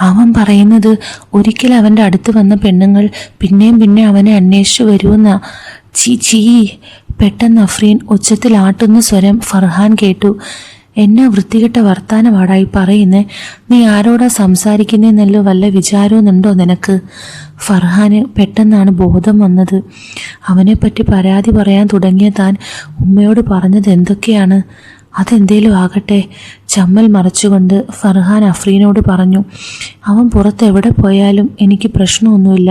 അവൻ പറയുന്നത് ഒരിക്കൽ അവൻ്റെ അടുത്ത് വന്ന പെണ്ണുങ്ങൾ പിന്നെയും അവനെ അന്വേഷിച്ചു വരുമെന്നാ. ചീ. പെട്ടെന്ന് അഫ്രീൻ ഉച്ചത്തിൽ ആട്ടുന്ന സ്വരം ഫർഹാൻ കേട്ടു. എന്നാ വൃത്തികെട്ട വർത്താനമാടായി പറയുന്നേ? നീ ആരോടാ സംസാരിക്കുന്നതെന്നല്ലോ വല്ല വിചാരവുന്നുണ്ടോ നിനക്ക്? ഫർഹാന് പെട്ടെന്നാണ് ബോധം വന്നത്. അവനെപ്പറ്റി പരാതി പറയാൻ തുടങ്ങിയ താൻ ഉമ്മയോട് പറഞ്ഞത് എന്തൊക്കെയാണ്? അതെന്തേലും ആകട്ടെ. ചമ്മൽ മറച്ചുകൊണ്ട് ഫർഹാൻ അഫ്രീനോട് പറഞ്ഞു. അവൻ പുറത്ത് എവിടെ പോയാലും എനിക്ക് പ്രശ്നമൊന്നുമില്ല.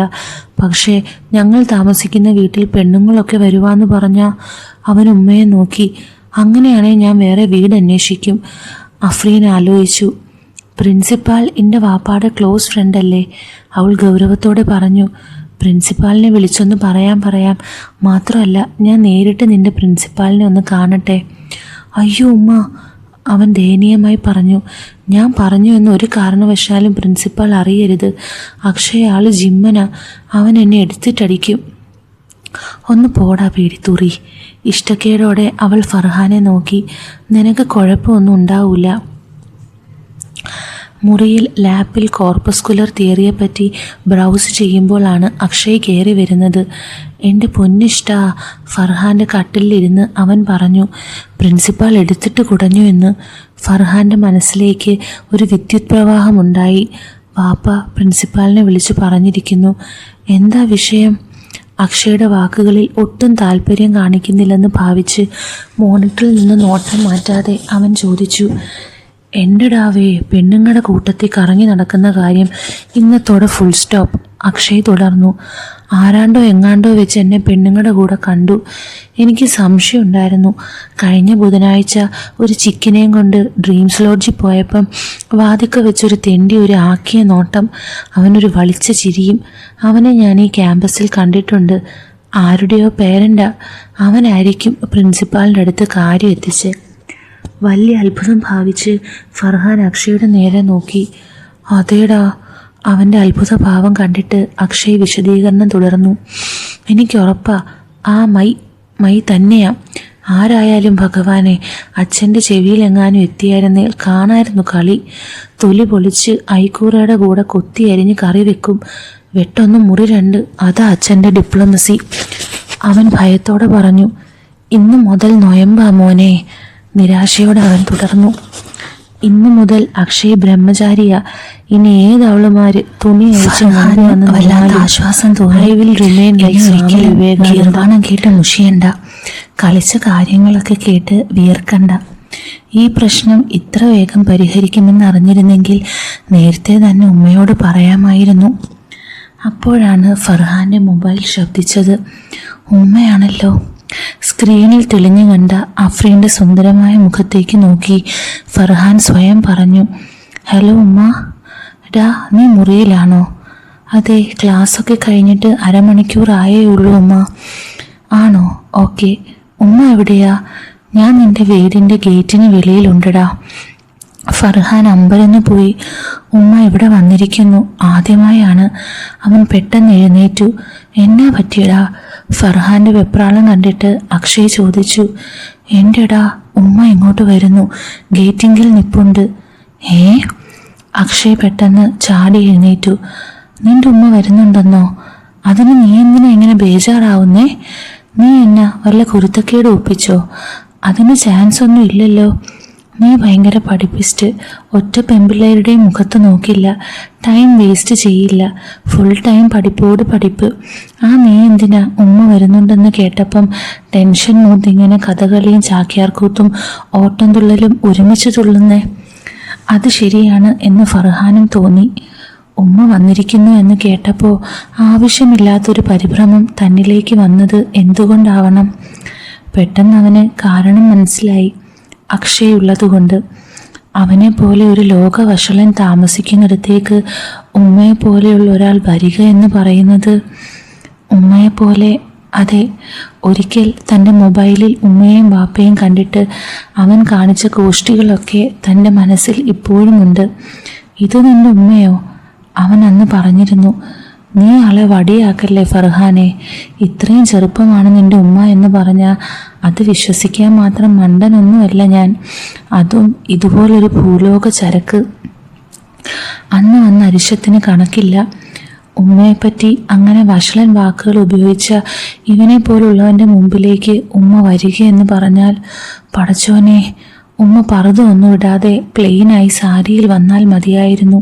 പക്ഷേ ഞങ്ങൾ താമസിക്കുന്ന വീട്ടിൽ പെണ്ണുങ്ങളൊക്കെ വരുവാന്ന് പറഞ്ഞാൽ. അവൻ ഉമ്മയെ നോക്കി. അങ്ങനെയാണെങ്കിൽ ഞാൻ വേറെ വീട് അന്വേഷിക്കും. അഫ്രീൻ ആലോചിച്ചു. പ്രിൻസിപ്പാൾ എൻ്റെ വാപ്പാടെ ക്ലോസ് ഫ്രണ്ടല്ലേ? അവൾ ഗൗരവത്തോടെ പറഞ്ഞു. പ്രിൻസിപ്പാളിനെ വിളിച്ചൊന്ന് പറയാം. മാത്രമല്ല, ഞാൻ നേരിട്ട് നിൻ്റെ പ്രിൻസിപ്പാളിനെ ഒന്ന് കാണട്ടെ. അയ്യോ ഉമ്മ, അവൻ ദയനീയമായി പറഞ്ഞു. ഞാൻ പറഞ്ഞു എന്ന് ഒരു കാരണവശാലും പ്രിൻസിപ്പാൾ അറിയരുത്. അക്ഷയ് ആള് ജിമ്മനാ, അവൻ എന്നെ എടുത്തിട്ടടിക്കും. ഒന്ന് പോടാ പീടിത്തുറി. ഇഷ്ടക്കേടോടെ അവൾ ഫർഹാനെ നോക്കി. നിനക്ക് കുഴപ്പമൊന്നും ഉണ്ടാവില്ല. മുറിയിൽ ലാപ്പിൽ കോർപ്പസ്കുലർ തിയറിയെപ്പറ്റി ബ്രൗസ് ചെയ്യുമ്പോഴാണ് അക്ഷയ് കയറി വരുന്നത്. എൻ്റെ പൊന്നിഷ്ടാ, ഫർഹാൻ്റെ കട്ടിലിരുന്ന് അവൻ പറഞ്ഞു. പ്രിൻസിപ്പാൾ എടുത്തിട്ട് കുടഞ്ഞു എന്ന്. ഫർഹാൻ്റെ മനസ്സിലേക്ക് ഒരു വിദ്യുത് പ്രവാഹമുണ്ടായി. വാപ്പ പ്രിൻസിപ്പാളിനെ വിളിച്ചു പറഞ്ഞിരിക്കുന്നു. എന്താ വിഷയം? അക്ഷയുടെ വാക്കുകളിൽ ഒട്ടും താല്പര്യം കാണിക്കുന്നില്ലെന്ന് ഭാവിച്ച് മോണിറ്ററിൽ നിന്ന് നോട്ടം മാറ്റാതെ അവൻ ചോദിച്ചു. എൻ്റെ ഡാവേ, പെണ്ണുങ്ങളുടെ കൂട്ടത്തിൽ കറങ്ങി നടക്കുന്ന കാര്യം ഇന്നത്തോടെ ഫുൾ സ്റ്റോപ്പ്. അക്ഷയ് തുടർന്നു. ആരാണ്ടോ എങ്ങാണ്ടോ വെച്ച് എന്നെ പെണ്ണുങ്ങളുടെ കൂടെ കണ്ടു. എനിക്ക് സംശയമുണ്ടായിരുന്നു. കഴിഞ്ഞ ബുധനാഴ്ച ഒരു ചിക്കനെയും കൊണ്ട് ഡ്രീംസ് ലോഡ്ജിൽ പോയപ്പം വാതിക്ക വെച്ചൊരു തെണ്ടി ഒരു ആക്കിയ നോട്ടം, അവനൊരു വളിച്ച ചിരിയും. അവനെ ഞാൻ ഈ ക്യാമ്പസിൽ കണ്ടിട്ടുണ്ട്. ആരുടെയോ പേരൻ്റാ. അവനായിരിക്കും പ്രിൻസിപ്പാളിൻ്റെ അടുത്ത് കാര്യം എത്തിച്ച്. വലിയ അത്ഭുതം ഭാവിച്ച് ഫർഹാൻ അക്ഷയുടെ നേരെ നോക്കി. അതേടാ. അവൻ്റെ അത്ഭുത ഭാവം കണ്ടിട്ട് അക്ഷയ് വിശദീകരണം തുടർന്നു. എനിക്കുറപ്പാ ആ മൈ തന്നെയാ. ആരായാലും ഭഗവാനെ, അച്ഛൻ്റെ ചെവിയിലെങ്ങാനും എത്തിയായിരുന്നേൽ കാണായിരുന്നു കളി. തൊലി പൊളിച്ച് ഐക്കൂറയുടെ കൂടെ കൊത്തി അരിഞ്ഞ് കറി വെക്കും. വെട്ടൊന്ന് മുറി രണ്ട്. അതാ അച്ഛൻ്റെ ഡിപ്ലോമസി. അവൻ ഭയത്തോടെ പറഞ്ഞു. ഇന്നു മുതൽ നൊയമ്പാ മോനെ. നിരാശയോടെ അവൻ തുടർന്നു. ഇന്നു മുതൽ അക്ഷയ് ബ്രഹ്മചാരിയ. ഇനി ഏതവളുമാര് തുണി അഴിച്ച് വല്ലാത്ത ആശ്വാസം തോന്നിവാണം കേട്ട് മുഷിയണ്ട. കളിച്ച കാര്യങ്ങളൊക്കെ കേട്ട് വിയർക്കണ്ട. ഈ പ്രശ്നം ഇത്ര വേഗം പരിഹരിക്കുമെന്ന് അറിഞ്ഞിരുന്നെങ്കിൽ നേരത്തെ തന്നെ ഉമ്മയോട് പറയാമായിരുന്നു. അപ്പോഴാണ് ഫർഹാന്റെ മൊബൈൽ ശബ്ദിച്ചത്. ഉമ്മയാണല്ലോ. സ്ക്രീനിൽ തെളിഞ്ഞു കണ്ട അഫ്രീൻ്റെ സുന്ദരമായ മുഖത്തേക്ക് നോക്കി ഫർഹാൻ സ്വയം പറഞ്ഞു. ഹലോ ഉമ്മ. ഡാ, നീ മുറിയിലാണോ? അതെ, ക്ലാസ്സൊക്കെ കഴിഞ്ഞിട്ട് അരമണിക്കൂർ ആയേ ഉള്ളൂ ഉമ്മ. ആണോ? ഓക്കെ. ഉമ്മ എവിടെയാ? ഞാൻ നിന്റെ വീടിൻ്റെ ഗേറ്റിന് വെളിയിലുണ്ടടാ. ഫർഹാൻ അമ്പരന്ന് പോയി. ഉമ്മ ഇവിടെ വന്നിരിക്കുന്നു. ആദ്യമായാണ്. അവൻ പെട്ടെന്ന് എഴുന്നേറ്റു. എന്നാ പറ്റിയടാ? ഫർഹാന്റെ വെപ്രാളം കണ്ടിട്ട് അക്ഷയ് ചോദിച്ചു. എന്റെടാ, ഉമ്മ ഇങ്ങോട്ട് വരുന്നു. ഗേറ്റിങ്കിൽ നിപ്പുണ്ട്. അക്ഷയ് പെട്ടെന്ന് ചാടി എഴുന്നേറ്റു. നിന്റെ ഉമ്മ വരുന്നുണ്ടെന്നോ? അതിന് നീ എന്തിനാ ഇങ്ങനെ ബേജാറാവുന്നേ? നീ എന്നാ വല്ല കുരുത്തക്കേട് ഒപ്പിച്ചോ? അതിന് ചാൻസ് ഒന്നും ഇല്ലല്ലോ. നീ ഭയങ്കര പഠിപ്പിസ്റ്റ്. ഒറ്റ പെമ്പിള്ളേരുടെയും മുഖത്ത് നോക്കില്ല. ടൈം വേസ്റ്റ് ചെയ്യില്ല. ഫുൾ ടൈം പഠിപ്പോട് പഠിപ്പ്. നീ എന്തിനാ ഉമ്മ വരുന്നുണ്ടെന്ന് കേട്ടപ്പം ടെൻഷൻ മൂത്തിങ്ങനെ കഥകളിയും ചാക്യാർകൂത്തും ഓട്ടം തുള്ളലും ഒരുമിച്ച് തുള്ളുന്നേ? അത് ശരിയാണ് എന്ന് ഫർഹാനും തോന്നി. ഉമ്മ വന്നിരിക്കുന്നു എന്ന് കേട്ടപ്പോൾ ആവശ്യമില്ലാത്തൊരു പരിഭ്രമം തന്നിലേക്ക് വന്നത് എന്തുകൊണ്ടാവണം? പെട്ടെന്ന് അവന് കാരണം മനസ്സിലായി. അക്ഷയ് ഉള്ളതുകൊണ്ട്. അവനെ പോലെ ഒരു ലോകവഷളൻ താമസിക്കുന്നിടത്തേക്ക് ഉമ്മയെപ്പോലെയുള്ള ഒരാൾ വരിക എന്ന് പറയുന്നത്, ഉമ്മയെപ്പോലെ. അതെ, ഒരിക്കൽ തൻ്റെ മൊബൈലിൽ ഉമ്മയും വാപ്പയും കണ്ടിട്ട് അവൻ കാണിച്ച ഗോഷ്ഠികളൊക്കെ തൻ്റെ മനസ്സിൽ ഇപ്പോഴുമുണ്ട്. ഇത് നിന്റെ ഉമ്മയോ? അവൻ അന്ന് പറഞ്ഞിരുന്നു. നീ ആളെ വടിയാക്കല്ലേ ഫർഹാനെ. ഇത്രയും ചെറുപ്പമാണ് നിന്റെ ഉമ്മ എന്ന് പറഞ്ഞാൽ അത് വിശ്വസിക്കാൻ മാത്രം മണ്ടനൊന്നുമല്ല ഞാൻ. അതും ഇതുപോലൊരു ഭൂലോക ചരക്ക്. അന്ന് വന്ന അരിശത്തിന് കണക്കില്ല. ഉമ്മയെപ്പറ്റി അങ്ങനെ വഷളൻ വാക്കുകൾ ഉപയോഗിച്ച ഇവനെ പോലുള്ളവൻ്റെ മുമ്പിലേക്ക് ഉമ്മ വരികയെന്ന് പറഞ്ഞാൽ, പടച്ചോനെ, ഉമ്മ പറുത ഒന്നും ഇടാതെ പ്ലെയിനായി സാരിയിൽ വന്നാൽ മതിയായിരുന്നു.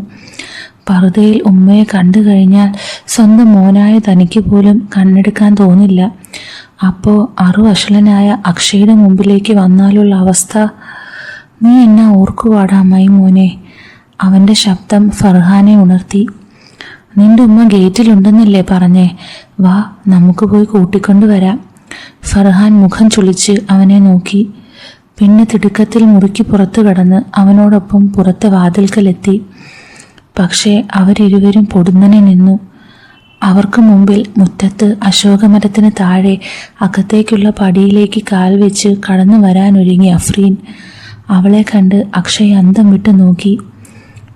പറുതയിൽ ഉമ്മയെ കണ്ടു കഴിഞ്ഞാൽ സ്വന്തം മോനായ തനിക്ക് പോലും കണ്ണെടുക്കാൻ തോന്നില്ല. അപ്പോൾ അറുവഷളനായ അക്ഷയുടെ മുമ്പിലേക്ക് വന്നാലുള്ള അവസ്ഥ നീ എന്നാ ഓർക്കുവാടാ മോനെ. അവൻ്റെ ശബ്ദം ഫർഹാനെ ഉണർത്തി. നിന്റെ ഉമ്മ ഗേറ്റിലുണ്ടെന്നല്ലേ പറഞ്ഞേ? വാ, നമുക്ക് പോയി കൂട്ടിക്കൊണ്ടുവരാം. ഫർഹാൻ മുഖം ചുളിച്ച് അവനെ നോക്കി. പിന്നെ തിടുക്കത്തിൽ മുറിക്ക് പുറത്തു കടന്ന് അവനോടൊപ്പം പുറത്തെ വാതിൽക്കലെത്തി. പക്ഷേ അവരിരുവരും പൊടുന്നനെ നിന്നു. അവർക്ക് മുമ്പിൽ മുറ്റത്ത് അശോകമരത്തിന് താഴെ അകത്തേക്കുള്ള പടിയിലേക്ക് കാൽ വെച്ച് കടന്നു വരാനൊരുങ്ങി അഫ്രീൻ. അവളെ കണ്ട് അക്ഷയ് അന്തം വിട്ട് നോക്കി.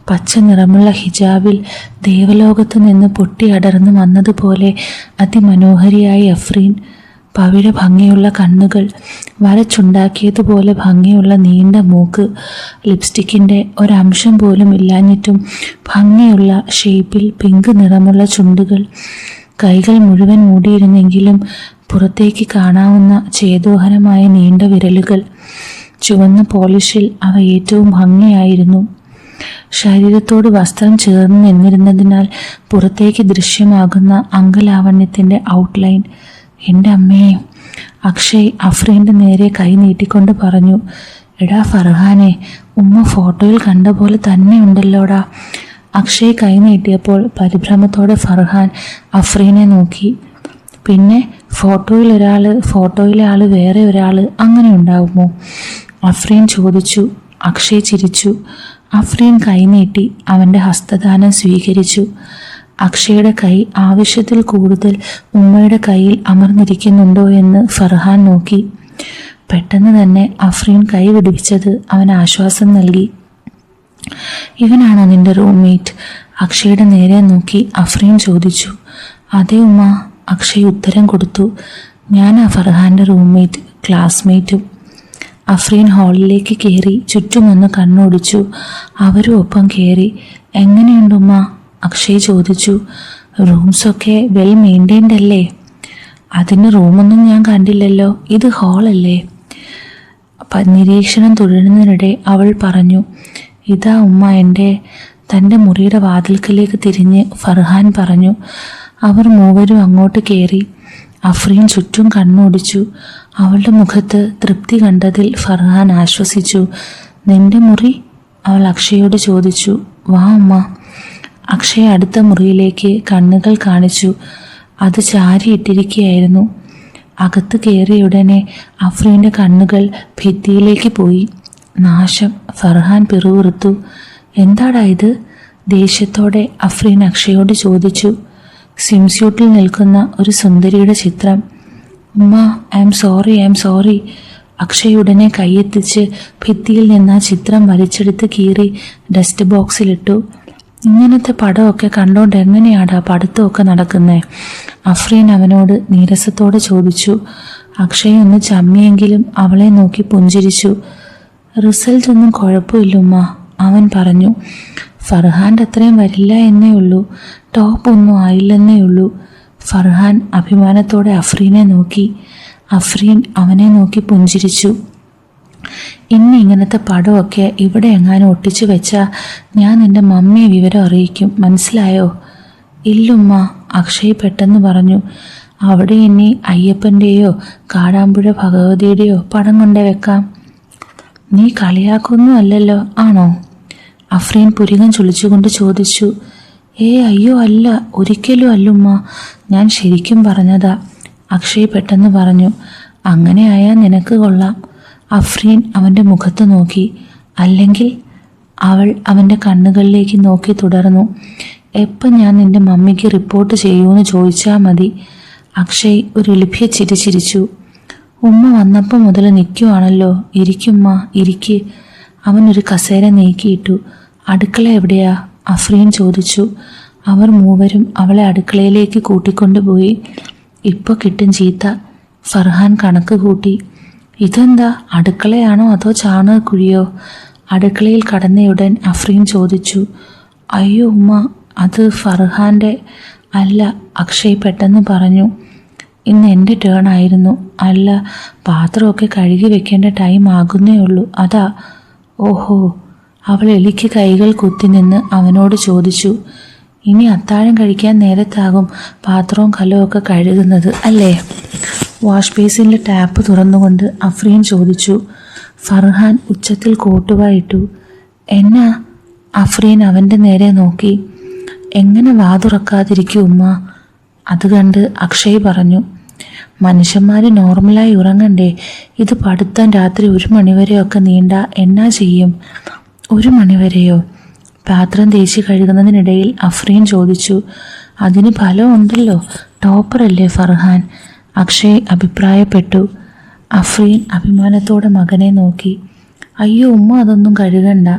പച്ച നിറമുള്ള ഹിജാബിൽ ദേവലോകത്തു നിന്ന് പൊട്ടി അടർന്നു വന്നതുപോലെ അതിമനോഹരിയായി അഫ്രീൻ. പവിഴ ഭംഗിയുള്ള കണ്ണുകൾ, വരച്ചുണ്ടാക്കിയതുപോലെ ഭംഗിയുള്ള നീണ്ട മൂക്ക്, ലിപ്സ്റ്റിക്കിൻ്റെ ഒരംശം പോലും ഇല്ലാഞ്ഞിട്ടും ഭംഗിയുള്ള ഷേപ്പിൽ പിങ്ക് നിറമുള്ള ചുണ്ടുകൾ, കൈകൾ മുഴുവൻ മൂടിയിരുന്നെങ്കിലും പുറത്തേക്ക് കാണാവുന്ന ചേതോഹരമായ നീണ്ട വിരലുകൾ. ചുവന്ന പോളിഷിൽ അവ ഏറ്റവും ഭംഗിയായിരുന്നു. ശരീരത്തോട് വസ്ത്രം ചേർന്ന് നിന്നിരുന്നതിനാൽ പുറത്തേക്ക് ദൃശ്യമാകുന്ന അംഗലാവണ്യത്തിൻ്റെ ഔട്ട്ലൈൻ. എൻ്റെ അമ്മേ! അക്ഷയ് അഫ്രീൻ്റെ നേരെ കൈ നീട്ടിക്കൊണ്ട് പറഞ്ഞു. എടാ ഫർഹാനെ, ഉമ്മ ഫോട്ടോയിൽ കണ്ട പോലെ തന്നെ ഉണ്ടല്ലോടാ. അക്ഷയ് കൈ നീട്ടിയപ്പോൾ പരിഭ്രമത്തോടെ ഫർഹാൻ അഫ്രീനെ നോക്കി. പിന്നെ ഫോട്ടോയിലെ ആൾ വേറെ ഒരാൾ അങ്ങനെ ഉണ്ടാകുമോ? അഫ്രീൻ ചോദിച്ചു. അക്ഷയ് ചിരിച്ചു. അഫ്രീൻ കൈ നീട്ടി അവൻ്റെ ഹസ്തദാനം സ്വീകരിച്ചു. അക്ഷയുടെ കൈ ആവശ്യത്തിൽ കൂടുതൽ ഉമ്മയുടെ കയ്യിൽ അമർന്നിരിക്കുന്നുണ്ടോ എന്ന് ഫർഹാൻ നോക്കി. പെട്ടെന്ന് തന്നെ അഫ്രീൻ കൈ വിടുവിച്ചത് അവന് ആശ്വാസം നൽകി. ഇവനാണോ നിന്റെ റൂംമേറ്റ്? അക്ഷയുടെ നേരെ നോക്കി അഫ്രീൻ ചോദിച്ചു. അതെ ഉമ്മ, അക്ഷയ് ഉത്തരം കൊടുത്തു. ഞാനാ ഫർഹാൻ്റെ റൂംമേറ്റ്, ക്ലാസ്മേറ്റും. അഫ്രീൻ ഹാളിലേക്ക് കയറി ചുറ്റുമൊന്ന് കണ്ണോടിച്ചു. അവരും ഒപ്പം കയറി. എങ്ങനെയുണ്ടുമ്മ? അക്ഷയ് ചോദിച്ചു. റൂംസൊക്കെ വെൽ മെയിൻറ്റൈൻഡ് അല്ലേ? അതിന് റൂമൊന്നും ഞാൻ കണ്ടില്ലല്ലോ, ഇത് ഹാളല്ലേ? നിരീക്ഷണം തുടരുന്നതിനിടെ അവൾ പറഞ്ഞു. ഇതാ ഉമ്മ തൻ്റെ മുറിയുടെ വാതിൽക്കലേക്ക് തിരിഞ്ഞ് ഫർഹാൻ പറഞ്ഞു. അവർ മൂവരും അങ്ങോട്ട് കയറി. അഫ്രീൻ ചുറ്റും കണ്ണോടിച്ചു. അവളുടെ മുഖത്ത് തൃപ്തി കണ്ടതിൽ ഫർഹാൻ ആശ്വസിച്ചു. നിന്റെ മുറി? അവൾ അക്ഷയോട് ചോദിച്ചു. വാ ഉമ്മ. അക്ഷയ് അടുത്ത മുറിയിലേക്ക് കണ്ണുകൾ കാണിച്ചു. അത് ചാരിയിട്ടിരിക്കുകയായിരുന്നു. അകത്ത് കയറിയുടനെ അഫ്രീൻ്റെ കണ്ണുകൾ ഭിത്തിയിലേക്ക് പോയി. നാശം! ഫർഹാൻ പിറുപിറുത്തു. എന്താടാ ഇത്? ദേഷ്യത്തോടെ അഫ്രീൻ അക്ഷയോട് ചോദിച്ചു. സ്വിംസ്യൂട്ടിൽ നിൽക്കുന്ന ഒരു സുന്ദരിയുടെ ചിത്രം. ഉമ്മ, ഐ ആം സോറി. അക്ഷയ് ഉടനെ കൈയെത്തിച്ച് ഭിത്തിയിൽ നിന്ന് ആ ചിത്രം വലിച്ചെടുത്ത് കീറി ഡസ്റ്റ് ബോക്സിലിട്ടു. ഇങ്ങനത്തെ പടമൊക്കെ കണ്ടോണ്ട് എങ്ങനെയാടാ പഠിത്തമൊക്കെ നടക്കുന്നേ? അഫ്രീൻ അവനോട് നീരസത്തോടെ ചോദിച്ചു. അക്ഷയ് ഒന്ന് ചമ്മിയെങ്കിലും അവളെ നോക്കി പുഞ്ചിരിച്ചു. റിസൾട്ട് ഒന്നും കുഴപ്പമില്ലുമ്മ, അവൻ പറഞ്ഞു. ഫർഹാൻ്റെ അത്രയും വരില്ല എന്നേ ഉള്ളൂ, ടോപ്പ് ഒന്നും ആയില്ലെന്നേ ഉള്ളൂ. ഫർഹാൻ അഭിമാനത്തോടെ അഫ്രീനെ നോക്കി. അഫ്രീൻ അവനെ നോക്കി പുഞ്ചിരിച്ചു. ഇനി ഇങ്ങനത്തെ പടമൊക്കെ ഇവിടെ എങ്ങാനും ഒട്ടിച്ചു വെച്ചാൽ ഞാൻ എൻ്റെ മമ്മിയെ വിവരം അറിയിക്കും, മനസ്സിലായോ? ഇല്ലുമ്മ, അക്ഷയ് പെട്ടെന്ന് പറഞ്ഞു. അവിടെ ഇനി അയ്യപ്പൻ്റെയോ കാടാമ്പുഴ ഭഗവതിയുടെയോ പടം കൊണ്ടേ വെക്കാം. നീ കളിയാക്കൊന്നും അല്ലല്ലോ, ആണോ? അഫ്രീൻ പുരികം ചുളിച്ചുകൊണ്ട് ചോദിച്ചു. അയ്യോ അല്ല, ഒരിക്കലും അല്ലുമ്മ, ഞാൻ ശരിക്കും പറഞ്ഞതാ, അക്ഷയ് പെട്ടെന്ന് പറഞ്ഞു. അങ്ങനെ ആയാൽ നിനക്ക് കൊള്ളാം. അഫ്രീൻ അവൻ്റെ മുഖത്ത് നോക്കി. അല്ലെങ്കിൽ? അവൾ അവൻ്റെ കണ്ണുകളിലേക്ക് നോക്കി തുടർന്നു. എപ്പം ഞാൻ നിൻ്റെ മമ്മിക്ക് റിപ്പോർട്ട് ചെയ്യുമെന്ന് ചോദിച്ചാൽ മതി. അക്ഷയ് ഒരു എളിപ്പിയ ചിരി ചിരിച്ചു. ഉമ്മ വന്നപ്പോൾ മുതൽ നിൽക്കുവാണല്ലോ, ഇരിക്കുമ്മ, ഇരിക്ക്. അവനൊരു കസേര നീക്കിയിട്ടു. അടുക്കള എവിടെയാ? അഫ്രീൻ ചോദിച്ചു. അവർ മൂവരും അവളെ അടുക്കളയിലേക്ക് കൂട്ടിക്കൊണ്ടുപോയി. ഇപ്പോൾ കിട്ടും ചീത്ത, ഫർഹാൻ കണക്ക് കൂട്ടി. ഇതെന്താ, അടുക്കളയാണോ അതോ ചാണകക്കുഴിയോ? അടുക്കളയിൽ കടന്നയുടൻ അഫ്രീൻ ചോദിച്ചു. അയ്യോ ഉമ്മ, അത് ഫർഹാൻ്റെ അല്ല, അക്ഷയ് പെട്ടെന്ന് പറഞ്ഞു. ഇന്ന് എൻ്റെ ടേൺ ആയിരുന്നു. അല്ല, പാത്രമൊക്കെ കഴുകി വെക്കേണ്ട ടൈം ആകുന്നേ ഉള്ളൂ, അതാ. ഓഹോ. അവൾ എലിക്ക് കൈകൾ കുത്തി നിന്ന് അവനോട് ചോദിച്ചു. ഇനി അത്താഴം കഴിക്കാൻ നേരത്താകും പാത്രവും കലവും ഒക്കെ കഴുകുന്നത് അല്ലേ? വാഷ് ബേസിനിലെ ടാപ്പ് തുറന്നുകൊണ്ട് അഫ്രീൻ ചോദിച്ചു. ഫർഹാൻ ഉച്ചത്തിൽ കോട്ടുവായിട്ടു. എന്നാ? അഫ്രീൻ അവൻ്റെ നേരെ നോക്കി. എങ്ങനെ വാതുറക്കാതിരിക്കും ഉമ്മ? അത് കണ്ട് അക്ഷയ് പറഞ്ഞു. മനുഷ്യന്മാർ നോർമലായി ഉറങ്ങണ്ടേ? ഇത് പഠിത്തം രാത്രി 1 മണിവരെയൊക്കെ നീണ്ട എന്നാ ചെയ്യും? 1 മണിവരെയോ? പാത്രം തേച്ച് കഴുകുന്നതിനിടയിൽ അഫ്രീൻ ചോദിച്ചു. അതിന് ഫലമുണ്ടല്ലോ, ടോപ്പറല്ലേ ഫർഹാൻ, അക്ഷയ് അഭിപ്രായപ്പെട്ടു. അഫ്രീൻ അഭിമാനത്തോടെ മകനെ നോക്കി. അയ്യോ ഉമ്മ അതൊന്നും കഴുകണ്ട.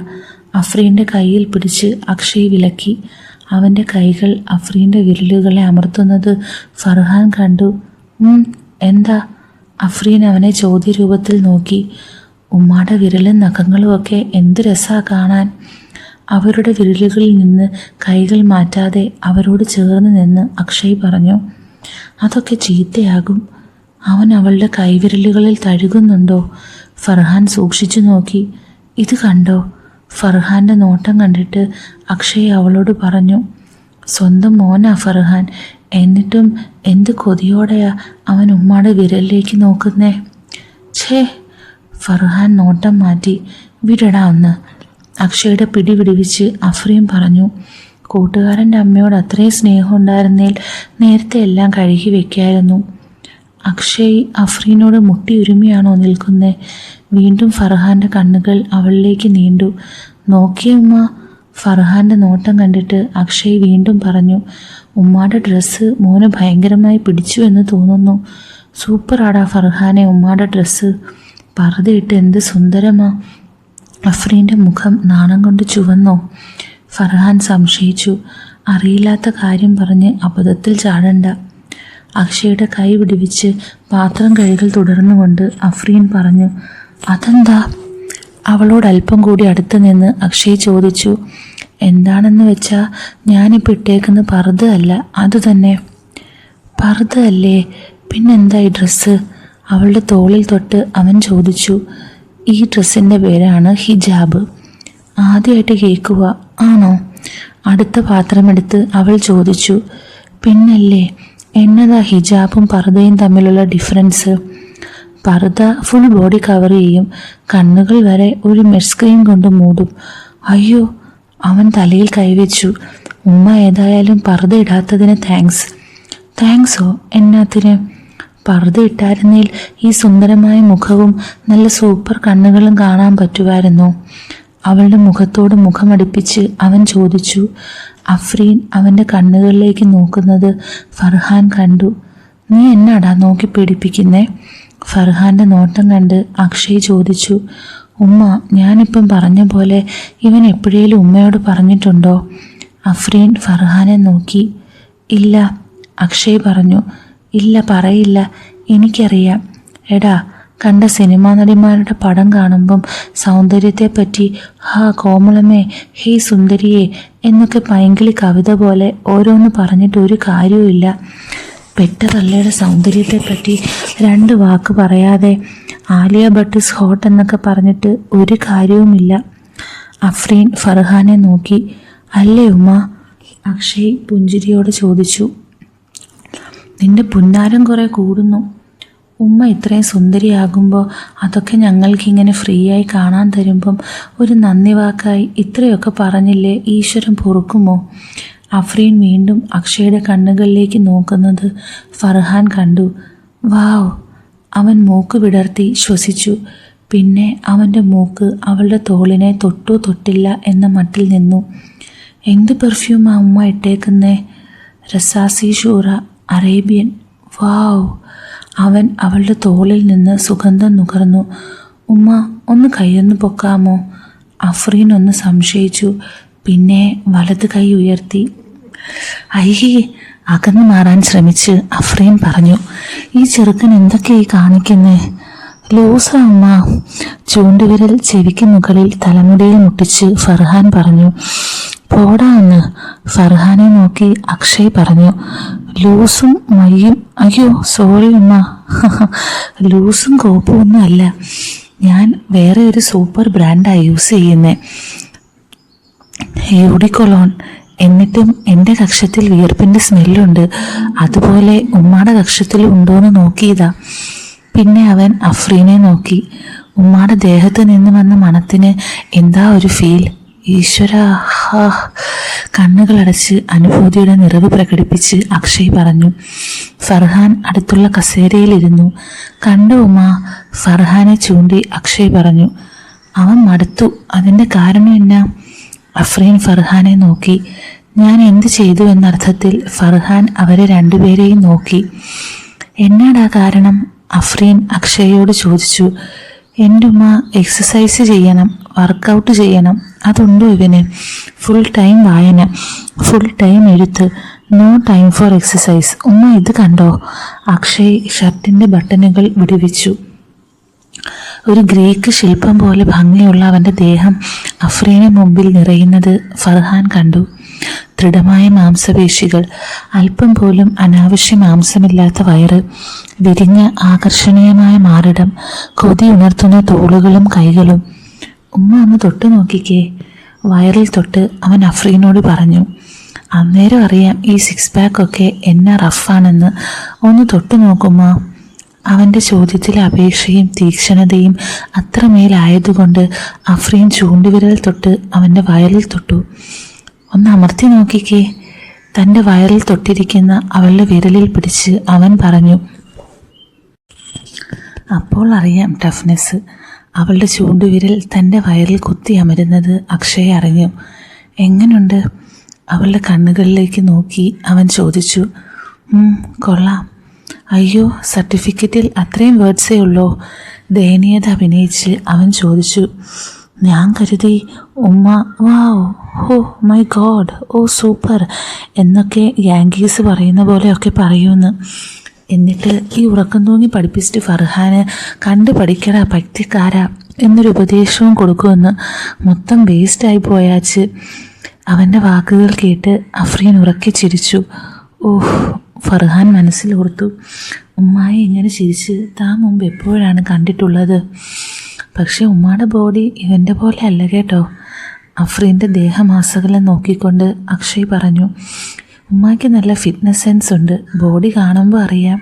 അഫ്രീൻ്റെ കയ്യിൽ പിടിച്ച് അക്ഷയ് വിലക്കി. അവൻ്റെ കൈകൾ അഫ്രീൻ്റെ വിരലുകളെ അമർത്തുന്നത് ഫർഹാൻ കണ്ടു. എന്താ? അഫ്രീൻ അവനെ ചോദ്യരൂപത്തിൽ നോക്കി. ഉമ്മാടെ വിരലും നഖങ്ങളുമൊക്കെ എന്ത് രസാ കാണാൻ. അവരുടെ വിരലുകളിൽ നിന്ന് കൈകൾ മാറ്റാതെ അവരോട് ചേർന്ന് നിന്ന് അക്ഷയ് പറഞ്ഞു. അതൊക്കെ ചീത്തയാകും. അവൻ അവളുടെ കൈവിരലുകളിൽ തഴുകുന്നുണ്ടോ? ഫർഹാൻ സൂക്ഷിച്ചു നോക്കി. ഇത് കണ്ടോ? ഫർഹാൻ്റെ നോട്ടം കണ്ടിട്ട് അക്ഷയ് അവളോട് പറഞ്ഞു. സ്വന്തം മോനാ ഫർഹാൻ, എന്നിട്ടും എന്ത് കൊതിയോടെയാ അവൻ ഉമ്മാടെ വിരലിലേക്ക് നോക്കുന്നേ. ഛേ! ഫർഹാൻ നോട്ടം മാറ്റി. വിടടാ ഒന്ന്. അക്ഷയുടെ പിടി വിടുവിച്ച് അഫ്രീൻ പറഞ്ഞു. കൂട്ടുകാരൻ്റെ അമ്മയോട് അത്രയും സ്നേഹം ഉണ്ടായിരുന്നേൽ നേരത്തെ എല്ലാം കഴുകി വെക്കായിരുന്നു. അക്ഷയ് അഫ്രീനോട് മുട്ടിയുരുമിയാണോ നിൽക്കുന്നേ? വീണ്ടും ഫർഹാൻ്റെ കണ്ണുകൾ അവളിലേക്ക് നീണ്ടു. നോക്കിയ ഉമ്മ. ഫർഹാൻ്റെ നോട്ടം കണ്ടിട്ട് അക്ഷയ് വീണ്ടും പറഞ്ഞു. ഉമ്മാടെ ഡ്രസ്സ് മോന് ഭയങ്കരമായി പിടിച്ചു എന്ന് തോന്നുന്നു. സൂപ്പറാടാ ഫർഹാനെ ഉമ്മാടെ ഡ്രസ്സ്. പർദ്ദയിട്ട് എന്ത് സുന്ദരമാ. അഫ്രീൻ്റെ മുഖം നാണം കൊണ്ട് ചുവന്നോ? ഫർഹാൻ സംശയിച്ചു. അറിയില്ലാത്ത കാര്യം പറഞ്ഞ് അബദ്ധത്തിൽ ചാടണ്ട. അക്ഷയുടെ കൈ വിടുവിച്ച് പാത്രം കഴുകൽ തുടർന്നുകൊണ്ട് അഫ്രീൻ പറഞ്ഞു. അതെന്താ? അവളോട് അല്പം കൂടി അടുത്ത് നിന്ന് അക്ഷയ് ചോദിച്ചു. എന്താണെന്ന് വെച്ചാൽ ഞാനിപ്പോൾ ഇട്ടേക്കുന്ന പർദ്ദ അല്ല, അതുതന്നെ. പർദ്ദ അല്ലേ? പിന്നെന്താ ഈ ഡ്രസ്സ്? അവളുടെ തോളിൽ തൊട്ട് അവൻ ചോദിച്ചു. ഈ ഡ്രസ്സിൻ്റെ പേരാണ് ഹിജാബ്. ആദ്യമായിട്ട് കേൾക്കുക. ആണോ? അടുത്ത പാത്രമെടുത്ത് അവൾ ചോദിച്ചു. പിന്നല്ലേ, എന്നതാ ഹിജാബും പർദ്ദയും തമ്മിലുള്ള ഡിഫറൻസ്? പർദ്ദ ഫുൾ ബോഡി കവർ ചെയ്യും, കണ്ണുകൾ വരെ ഒരു മെഷ് സ്ക്രീൻ കൊണ്ട് മൂടും. അയ്യോ! അവൻ തലയിൽ കൈവച്ചു. ഉമ്മ ഏതായാലും പർദ്ദ ഇടാത്തതിന് താങ്ക്സ്. താങ്ക്സോ? എന്നാത്തിന്? പർദ്ദ ഇട്ടായിരുന്നേൽ ഈ സുന്ദരമായ മുഖവും നല്ല സൂപ്പർ കണ്ണുകളും കാണാൻ പറ്റുമായിരുന്നോ? അവളുടെ മുഖത്തോട് മുഖമടുപ്പിച്ച് അവൻ ചോദിച്ചു. അഫ്രീൻ അവൻ്റെ കണ്ണുകളിലേക്ക് നോക്കുന്നത് ഫർഹാൻ കണ്ടു. നീ എന്നാടാ നോക്കി പീഡിപ്പിക്കുന്നേ? ഫർഹാൻ്റെ നോട്ടം കണ്ട് അക്ഷയ് ചോദിച്ചു. ഉമ്മ, ഞാനിപ്പം പറഞ്ഞ പോലെ ഇവൻ എപ്പോഴേലും ഉമ്മയോട് പറഞ്ഞിട്ടുണ്ടോ? അഫ്രീൻ ഫർഹാനെ നോക്കി. ഇല്ല. അക്ഷയ് പറഞ്ഞു. ഇല്ല, പറയില്ല, എനിക്കറിയാം. എടാ, കണ്ട സിനിമാ നടിമാരുടെ പടം കാണുമ്പം സൗന്ദര്യത്തെപ്പറ്റി ഹാ കോമളമേ, ഹേ സുന്ദരിയെ എന്നൊക്കെ പൈങ്കിളി കവിത പോലെ ഓരോന്ന് പറഞ്ഞിട്ട് ഒരു കാര്യവുമില്ല. പെട്ട തള്ളയുടെ സൗന്ദര്യത്തെപ്പറ്റി 2 വാക്ക് പറയാതെ ആലിയ ഭട്ട് ഇസ് ഹോട്ട് എന്നൊക്കെ പറഞ്ഞിട്ട് ഒരു കാര്യവുമില്ല. അഫ്രീൻ ഫർഹാനെ നോക്കി. അല്ലേ ഉമ്മ? അക്ഷയ് പുഞ്ചിരിയോട് ചോദിച്ചു. നിന്റെ പുന്നാരം കുറേ കൂടുന്നു. ഉമ്മ ഇത്രയും സുന്ദരിയാകുമ്പോൾ അതൊക്കെ ഞങ്ങൾക്കിങ്ങനെ ഫ്രീ ആയി കാണാൻ തരുമ്പം ഒരു നന്ദി വാക്കായി ഇത്രയൊക്കെ പറഞ്ഞില്ലേ ഈശ്വരൻ പൊറുക്കുമോ? അഫ്രീൻ വീണ്ടും അക്ഷയുടെ കണ്ണുകളിലേക്ക് നോക്കുന്നത് ഫർഹാൻ കണ്ടു. വാവ്! അവൻ മൂക്ക് വിടർത്തി ശ്വസിച്ചു. പിന്നെ അവൻ്റെ മൂക്ക് അവളുടെ തോളിനെ തൊട്ടു തൊട്ടില്ല എന്ന മട്ടിൽ നിന്നു. എന്ത് പെർഫ്യൂമാ ഉമ്മ ഇട്ടേക്കുന്നേ? റസാസി ഷൂറ, അറേബ്യൻ. വാവ്! അവൻ അവളുടെ തോളിൽ നിന്ന് സുഗന്ധം നുകർന്നു. ഉമ്മ, ഒന്ന് കൈയൊന്ന് പൊക്കാമോ? അഫ്രീൻ ഒന്ന് സംശയിച്ചു. പിന്നെ വലത് കൈ ഉയർത്തി. അയ്യേ! അകന്നു മാറാൻ ശ്രമിച്ച് അഫ്രീൻ പറഞ്ഞു. ഈ ചെറുക്കൻ എന്തൊക്കെയായി കാണിക്കുന്നേ? ലൂസ ഉമ്മ. ചൂണ്ടുവിരൽ ചെവിക്ക് മുകളിൽ തലമുടിയിൽ മുട്ടിച്ച് ഫർഹാൻ പറഞ്ഞു. പോടാ എന്ന് ഫർഹാനെ നോക്കി അക്ഷയ് പറഞ്ഞു. ലൂസും മയ്യും? അയ്യോ സോറി ഉമ്മ. ലൂസും കോപ്പും ഒന്നും അല്ല, ഞാൻ വേറെ ഒരു സൂപ്പർ ബ്രാൻഡാണ് യൂസ് ചെയ്യുന്നത്, യൂഡിക്കൊളോൺ. എന്നിട്ടും എൻ്റെ കക്ഷത്തിൽ വിയർപ്പിൻ്റെ സ്മെല്ലുണ്ട്. അതുപോലെ ഉമ്മാടെ കക്ഷത്തിലും ഉണ്ടോയെന്ന് നോക്കിയതാ. പിന്നെ അവൻ അഫ്രീനെ നോക്കി. ഉമ്മാടെ ദേഹത്ത് നിന്ന് വന്ന മണത്തിന് എന്താ ഒരു ഫീൽ. ഈശ്വര! ഹാ! കണ്ണുകളടച്ച് അനുഭൂതിയുടെ നിറവ് പ്രകടിപ്പിച്ച് അക്ഷയ് പറഞ്ഞു. ഫർഹാൻ അടുത്തുള്ള കസേരയിലിരുന്നു. കണ്ടു ഉമ്മ? ഫർഹാനെ ചൂണ്ടി അക്ഷയ് പറഞ്ഞു. അവൻ മടുത്തു. അതിൻ്റെ കാരണം എന്നാ? അഫ്രീൻ ഫർഹാനെ നോക്കി. ഞാൻ എന്ത് ചെയ്തു എന്നർത്ഥത്തിൽ ഫർഹാൻ അവരെ രണ്ടുപേരെയും നോക്കി. എന്നാടാ കാരണം? അഫ്രീൻ അക്ഷയോട് ചോദിച്ചു. എൻ്റെ ഉമ്മ എക്സസൈസ് ചെയ്യണം, വർക്കൗട്ട് ചെയ്യണം, അതുണ്ടോ ഇവന്? ഫുൾ ടൈം വായന, ഫുൾ ടൈം എഴുത്ത്, നോ ടൈം ഫോർ എക്സസൈസ്. ഉമ്മ ഇത് കണ്ടോ? അക്ഷയ് ഷർട്ടിൻ്റെ ബട്ടണുകൾ വിടുവിച്ചു. ഒരു ഗ്രീക്ക് ശില്പം പോലെ ഭംഗിയുള്ള അവൻ്റെ ദേഹം അഫ്രീന് മുമ്പിൽ നിറയുന്നത് ഫർഹാൻ കണ്ടു. ദൃഢമായ മാംസപേശികൾ, അല്പം പോലും അനാവശ്യ മാംസമില്ലാത്ത വയറ്, വിരിഞ്ഞ ആകർഷണീയമായ മാറിടം, കൊതി ഉണർത്തുന്ന തോളുകളും കൈകളും. ഉമ്മ ഒന്ന് തൊട്ട് നോക്കിക്കേ, വയറിൽ തൊട്ട് അവൻ അഫ്രീനോട് പറഞ്ഞു. അന്നേരം അറിയാം ഈ സിക്സ് പാക്കൊക്കെ എന്നാ റഫാണെന്ന്. ഒന്ന് തൊട്ട് നോക്കുമ്മ. അവൻ്റെ ചോദ്യത്തിലെ അപേക്ഷയും തീക്ഷണതയും അത്രമേലായതുകൊണ്ട് അഫ്രീൻ ചൂണ്ടുവിരൽ തൊട്ട് അവൻ്റെ വയറിൽ തൊട്ടു. ഒന്ന് അമർത്തി നോക്കിക്കേ. തൻ്റെ വയറിൽ തൊട്ടിരിക്കുന്ന അവളുടെ വിരലിൽ പിടിച്ച് അവൻ പറഞ്ഞു. അപ്പോൾ അറിയാം ടഫ്നെസ്. അവളുടെ ചൂണ്ടുവിരൽ തൻ്റെ വയറിൽ കുത്തി അമരുന്നത് അക്ഷയ് അറിഞ്ഞു. എങ്ങനുണ്ട്? അവളുടെ കണ്ണുകളിലേക്ക് നോക്കി അവൻ ചോദിച്ചു. കൊള്ളാം. അയ്യോ, സർട്ടിഫിക്കറ്റിൽ അത്രയും വേർഡ്സേ ഉള്ളോ? ദയനീയത അഭിനയിച്ച് അവൻ ചോദിച്ചു. ഞാൻ കരുതി ഉമ്മ wow, oh my god, oh super എന്നൊക്കെ യാങ്കീസ് പറയുന്ന പോലെയൊക്കെ പറയുമെന്ന്. എന്നിട്ട് ഈ ഉറക്കം തൂങ്ങി പഠിപ്പിച്ചിട്ട് ഫർഹാന് കണ്ടു പഠിക്കടാ പറ്റിക്കാരാ എന്നൊരു ഉപദേശവും കൊടുക്കുമെന്ന്. മൊത്തം വേസ്റ്റായി പോയാച്ച്. അവൻ്റെ വാക്കുകൾ കേട്ട് അഫ്രീൻ ഉറക്കെ ചിരിച്ചു. ഓഹ്, ഫർഹാൻ മനസ്സിലോർത്തു. ഉമ്മായി ഇങ്ങനെ ചിരിച്ച് താൻ മുമ്പ് എപ്പോഴാണ് കണ്ടിട്ടുള്ളത്? പക്ഷെ ഉമ്മയുടെ ബോഡി ഇവൻ്റെ പോലെ അല്ല കേട്ടോ. അഫ്രീൻ്റെ ദേഹമാസകലം നോക്കിക്കൊണ്ട് അക്ഷയ് പറഞ്ഞു. ഉമ്മായ്ക്ക് നല്ല ഫിറ്റ്നസ് സെൻസ് ഉണ്ട്, ബോഡി കാണുമ്പോൾ അറിയാം.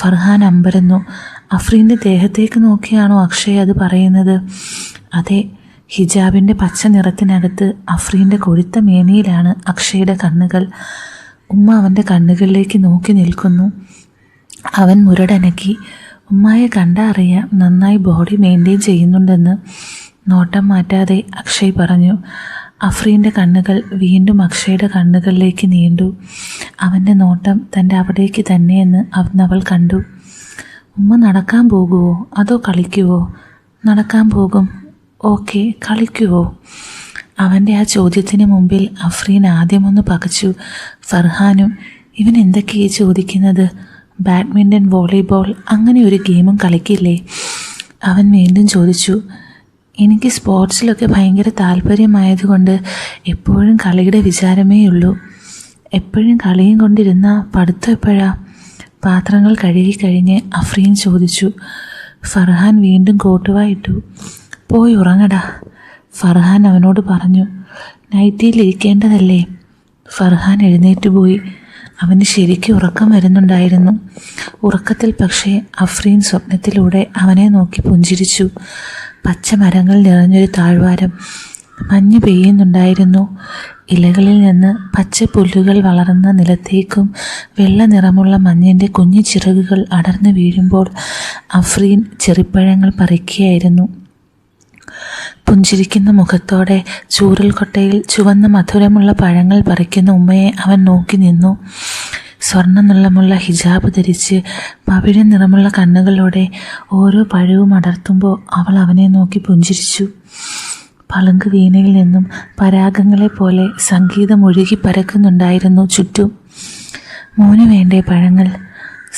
ഫർഹാൻ അമ്പരന്നു. അഫ്രീൻ്റെ ദേഹത്തേക്ക് നോക്കിയാണോ അക്ഷയ് അത് പറയുന്നത്? അതെ. ഹിജാബിൻ്റെ പച്ച നിറത്തിനകത്ത് അഫ്രീൻ്റെ കൊഴുത്ത മേനിയിലാണ് അക്ഷയുടെ കണ്ണുകൾ. ഉമ്മ അവൻ്റെ കണ്ണുകളിലേക്ക് നോക്കി നിൽക്കുന്നു. അവൻ മുരടനക്കി. ഉമ്മായെ കണ്ടാൽ അറിയാം നന്നായി ബോഡി മെയിൻറ്റെയിൻ ചെയ്യുന്നുണ്ടെന്ന്. നോട്ടം മാറ്റാതെ അക്ഷയ് പറഞ്ഞു. അഫ്രീൻ്റെ കണ്ണുകൾ വീണ്ടും അക്ഷയുടെ കണ്ണുകളിലേക്ക് നീണ്ടു. അവൻ്റെ നോട്ടം തൻ്റെ അവിടേക്ക് തന്നെയെന്ന് അവൾ കണ്ടു. ഉമ്മ നടക്കാൻ പോകുമോ അതോ കളിക്കുവോ? നടക്കാൻ പോകും. ഓക്കെ, കളിക്കുവോ? അവൻ്റെ ആ ചോദ്യത്തിന് മുമ്പിൽ അഫ്രീൻ ആദ്യമൊന്ന് പകച്ചു. ഫർഹാനും ഇവൻ എന്തൊക്കെയാണ് ചോദിക്കുന്നത്? ബാഡ്മിൻ്റൺ, വോളിബോൾ അങ്ങനെ ഒരു ഗെയിമും കളിക്കില്ലേ? അവൻ വീണ്ടും ചോദിച്ചു. എനിക്ക് സ്പോർട്സിലൊക്കെ ഭയങ്കര താല്പര്യമായതുകൊണ്ട് എപ്പോഴും കളിയുടെ വിചാരമേ ഉള്ളൂ. എപ്പോഴും കളിയും കൊണ്ടിരുന്ന പഠിത്തം എപ്പോഴാ? പാത്രങ്ങൾ കഴുകിക്കഴിഞ്ഞ് അഫ്രീൻ ചോദിച്ചു. ഫർഹാൻ വീണ്ടും കോട്ടുവായിട്ടു. പോയി ഉറങ്ങടാ, ഫർഹാൻ അവനോട് പറഞ്ഞു. നൈറ്റിയിലിരിക്കേണ്ടതല്ലേ? ഫർഹാൻ എഴുന്നേറ്റ് പോയി. അവന് ശരിക്കും ഉറക്കം വരുന്നുണ്ടായിരുന്നു. ഉറക്കത്തിൽ പക്ഷേ അഫ്രീൻ സ്വപ്നത്തിലൂടെ അവനെ നോക്കി പുഞ്ചിരിച്ചു. പച്ച മരങ്ങൾ നിറഞ്ഞൊരു താഴ്വാരം. മഞ്ഞ് പെയ്യുന്നുണ്ടായിരുന്നു. ഇലകളിൽ നിന്ന് പച്ച പുല്ലുകൾ വളർന്ന നിലത്തേക്കും വെള്ള നിറമുള്ള മഞ്ഞിൻ്റെ കുഞ്ഞു ചിറകുകൾ അടർന്നു വീഴുമ്പോൾ അഫ്രീൻ ചെറിപ്പഴങ്ങൾ പറിക്കുകയായിരുന്നു. പുഞ്ചിരിക്കുന്ന മുഖത്തോടെ ചൂരൽ കൊട്ടയിൽ ചുവന്ന മധുരമുള്ള പഴങ്ങൾ പറിക്കുന്ന ഉമ്മയെ അവൻ നോക്കി നിന്നു. സ്വർണ്ണ നിറമുള്ള ഹിജാബ് ധരിച്ച് പവിഴ നിറമുള്ള കണ്ണുകളോടെ ഓരോ പഴവും അടർത്തുമ്പോൾ അവൾ അവനെ നോക്കി പുഞ്ചിരിച്ചു. പളുങ്ക് വീണയിൽ നിന്നും പരാഗങ്ങളെപ്പോലെ സംഗീതം ഒഴുകി പരക്കുന്നുണ്ടായിരുന്നു ചുറ്റും. മോന് വേണ്ടേ പഴങ്ങൾ?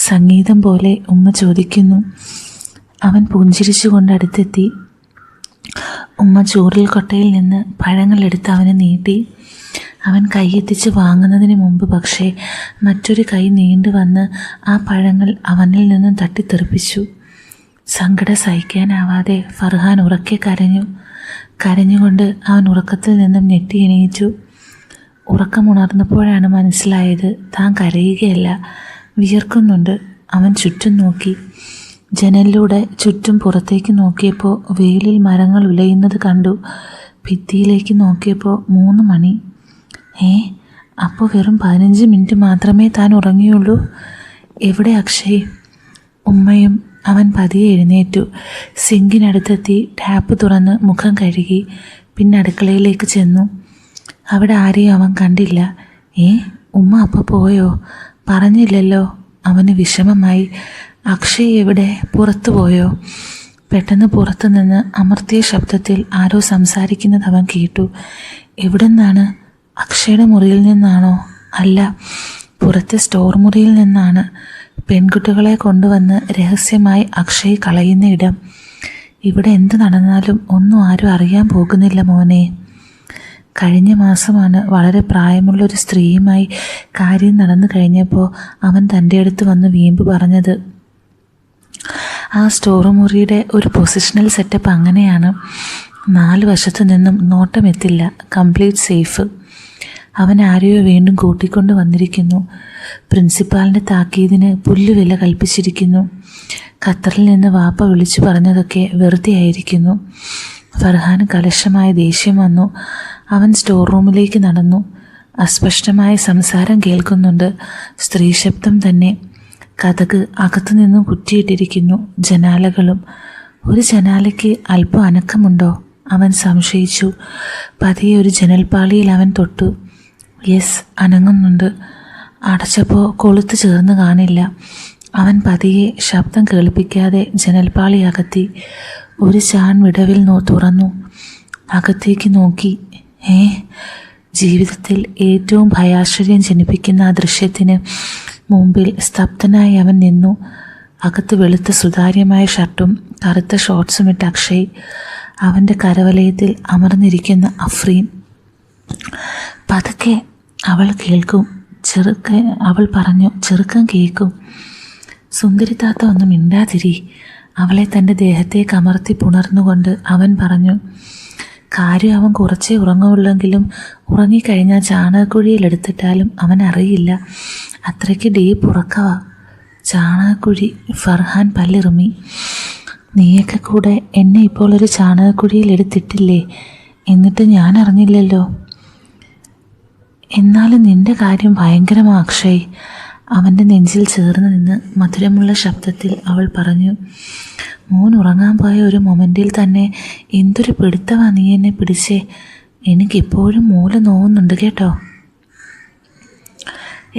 സംഗീതം പോലെ ഉമ്മ ചോദിക്കുന്നു. അവൻ പുഞ്ചിരിച്ചുകൊണ്ട് അടുത്തെത്തി. ഉമ്മ ചൂരൽ കൊട്ടയിൽ നിന്ന് പഴങ്ങൾ എടുത്ത് അവന് നീട്ടി. അവൻ കൈയെത്തിച്ച് വാങ്ങുന്നതിന് മുമ്പ് പക്ഷേ മറ്റൊരു കൈ നീണ്ടു വന്ന് ആ പഴങ്ങൾ അവനിൽ നിന്നും തട്ടിത്തെറിപ്പിച്ചു. സങ്കടം സഹിക്കാനാവാതെ ഫർഹാൻ ഉറക്കെ കരഞ്ഞു. കരഞ്ഞുകൊണ്ട് അവൻ ഉറക്കത്തിൽ നിന്നും ഞെട്ടി എണീറ്റു. ഉറക്കമുണർന്നപ്പോഴാണ് മനസ്സിലായത് താൻ കരയുകയല്ല, വിയർക്കുന്നുണ്ട്. അവൻ ചുറ്റും നോക്കി. ജനലിലൂടെ ചുറ്റും പുറത്തേക്ക് നോക്കിയപ്പോൾ വെയിലിൽ മരങ്ങൾ ഉലയുന്നത് കണ്ടു. ഭിത്തിയിലേക്ക് നോക്കിയപ്പോൾ 3 മണി. അപ്പോൾ വെറും 15 മിനിറ്റ് മാത്രമേ താൻ ഉറങ്ങിയുള്ളൂ. എവിടെ അക്ഷയ്? ഉമ്മയും. അവൻ പതിയെ എഴുന്നേറ്റു. സിങ്കിനടുത്തെത്തി ടാപ്പ് തുറന്ന് മുഖം കഴുകി. പിന്നെ അടുക്കളയിലേക്ക് ചെന്നു. അവിടെ ആരെയും അവൻ കണ്ടില്ല. ഉമ്മ അപ്പോൾ പോയോ? പറഞ്ഞില്ലല്ലോ. അവന് വിഷമമായി. അക്ഷയ് എവിടെ? പുറത്തു പോയോ? പെട്ടെന്ന് പുറത്തുനിന്ന് അമർത്തിയ ശബ്ദത്തിൽ ആരോ സംസാരിക്കുന്നത് അവൻ കേട്ടു. എവിടെ നിന്നാണ്? അക്ഷയുടെ മുറിയിൽ നിന്നാണോ? അല്ല, പുറത്തെ സ്റ്റോർ മുറിയിൽ നിന്നാണ്. പെൺകുട്ടികളെ കൊണ്ടുവന്ന് രഹസ്യമായി അക്ഷയ് കളയുന്ന ഇടം. ഇവിടെ എന്ത് നടന്നാലും ഒന്നും ആരും അറിയാൻ പോകുന്നില്ല മോനെ. കഴിഞ്ഞ മാസമാണ് വളരെ പ്രായമുള്ളൊരു സ്ത്രീയുമായി കാര്യം നടന്നു കഴിഞ്ഞപ്പോൾ അവൻ തൻ്റെ അടുത്ത് വന്ന് വീമ്പ് പറഞ്ഞത്. ആ സ്റ്റോർ മുറിയുടെ ഒരു പൊസിഷണൽ സെറ്റപ്പ് അങ്ങനെയാണ്. 4 വശത്തു നിന്നും നോട്ടമെത്തില്ല, കംപ്ലീറ്റ് സേഫ്. അവൻ ആരെയോ വീണ്ടും കൂട്ടിക്കൊണ്ട് വന്നിരിക്കുന്നു. പ്രിൻസിപ്പാളിൻ്റെ താക്കീതിന് പുല്ലുവില കൽപ്പിച്ചിരിക്കുന്നു. ഖത്തറിൽ നിന്ന് വാപ്പ വിളിച്ചു പറഞ്ഞതൊക്കെ വെറുതെ ആയിരിക്കുന്നു. ഫർഹാന് കലശമായ ദേഷ്യം വന്നു. അവൻ സ്റ്റോർ റൂമിലേക്ക് നടന്നു. അസ്പഷ്ടമായ സംസാരം കേൾക്കുന്നുണ്ട്. സ്ത്രീ ശബ്ദം തന്നെ. കതക് അകത്തുനിന്നും കുറ്റിയിട്ടിരിക്കുന്നു. ജനാലകളും. ഒരു ജനാലയ്ക്ക് അല്പം അനക്കമുണ്ടോ? അവൻ സംശയിച്ചു. പതിയെ ഒരു ജനൽപ്പാളിയിൽ അവൻ തൊട്ടു. യെസ്, അനങ്ങുന്നുണ്ട്. അടച്ചപ്പോൾ കൊളുത്ത് ചേർന്ന് കാണില്ല. അവൻ പതിയെ ശബ്ദം കേൾപ്പിക്കാതെ ജനൽപ്പാളി അകത്തി. ഒരു ചാൺ വിടവിൽ തുറന്നു. അകത്തേക്ക് നോക്കി. ജീവിതത്തിൽ ഏറ്റവും ഭയാശ്ചര്യം ജനിപ്പിക്കുന്ന ആ ദൃശ്യത്തിന് മുമ്പിൽ സ്തബ്ധനായി അവൻ നിന്നു. അകത്ത് വെളുത്ത സുതാര്യമായ ഷർട്ടും കറുത്ത ഷോർട്ട്സും ഇട്ട അക്ഷയ്. അവൻ്റെ കരവലയത്തിൽ അമർന്നിരിക്കുന്ന അഫ്രീൻ. പതുക്കെ അവൾ കേൾക്കും. അവൾ പറഞ്ഞു, ചെറുക്കൻ കേൾക്കും. സുന്ദരി താത്ത ഒന്നും മിണ്ടാതിരി. അവളെ തൻ്റെ ദേഹത്തേക്ക് അമർത്തി പുണർന്നുകൊണ്ട് അവൻ പറഞ്ഞു. കാര്യം അവൻ കുറച്ചേ ഉറങ്ങുള്ളെങ്കിലും ഉറങ്ങിക്കഴിഞ്ഞാൽ ചാണകക്കുഴിയിലെടുത്തിട്ടാലും അവൻ അറിയില്ല. അത്രയ്ക്ക് ഡീപ്പ് ഉറക്കവാ. ചാണകക്കുഴി. ഫർഹാൻ പല്ലിറുമി. നീയൊക്കെ കൂടെ എന്നെ ഇപ്പോൾ ഒരു ചാണകക്കുഴിയിൽ എടുത്തിട്ടില്ലേ? എന്നിട്ട് ഞാൻ അറിഞ്ഞില്ലല്ലോ. എന്നാലും നിന്റെ കാര്യം ഭയങ്കരമാ അക്ഷയ്. അവൻ്റെ നെഞ്ചിൽ ചേർന്ന് നിന്ന് മധുരമുള്ള ശബ്ദത്തിൽ അവൾ പറഞ്ഞു. മോൻ ഉറങ്ങാൻ പോയ ഒരു മൊമെൻറ്റിൽ തന്നെ എന്തൊരു പിടുത്തവാ നീ എന്നെ പിടിച്ചേ. എനിക്കിപ്പോഴും മൂല നോവുന്നുണ്ട് കേട്ടോ.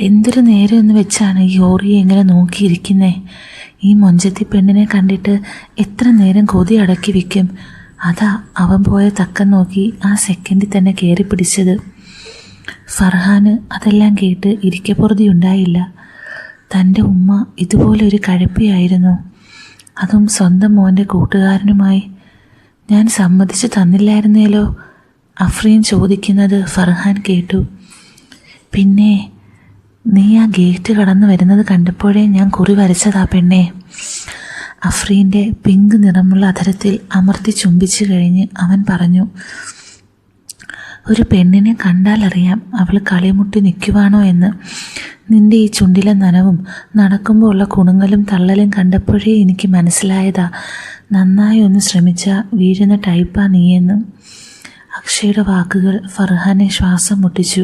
എന്തൊരു നേരം എന്ന് വെച്ചാണ് ഈ ഓറിയെ ഇങ്ങനെ നോക്കിയിരിക്കുന്നേ. ഈ മൊഞ്ചത്തി പെണ്ണിനെ കണ്ടിട്ട് എത്ര നേരം കൊതി അടക്കി വയ്ക്കും. അതാ അവൻ പോയ തക്കം നോക്കി ആ സെക്കൻഡിൽ തന്നെ കയറി പിടിച്ചത്. ഫർഹാന് അതെല്ലാം കേട്ട് ഇരിക്കപ്പുറതി ഉണ്ടായില്ല. തൻ്റെ ഉമ്മ ഇതുപോലെ ഒരു കഴപ്പിയായിരുന്നു, അതും സ്വന്തം മോൻ്റെ കൂട്ടുകാരനുമായി. ഞാൻ സമ്മതിച്ചു തന്നില്ലായിരുന്നേലോ? അഫ്രീൻ ചോദിക്കുന്നത് ഫർഹാൻ കേട്ടു. പിന്നെ നീ ആ ഗേറ്റ് കടന്നു വരുന്നത് കണ്ടപ്പോഴേ ഞാൻ കുറി വരച്ചതാ പെണ്ണേ. അഫ്രീൻ്റെ പിങ്ക് നിറമുള്ള അധരത്തിൽ അമർത്തി ചുംബിച്ചു കഴിഞ്ഞ് അവൻ പറഞ്ഞു. ഒരു പെണ്ണിനെ കണ്ടാലറിയാം അവൾ കളിമുട്ടി നിൽക്കുവാണോ എന്ന്. നിൻ്റെ ഈ ചുണ്ടിലെ നനവും നടക്കുമ്പോൾ ഉള്ള കുണുങ്ങലും തള്ളലും കണ്ടപ്പോഴേ എനിക്ക് മനസ്സിലായതാ. നന്നായി ഒന്ന് ശ്രമിച്ചാൽ വീഴുന്ന ടൈപ്പാ നീയെന്ന്. അക്ഷയുടെ വാക്കുകൾ ഫർഹാനെ ശ്വാസം മുട്ടിച്ചു.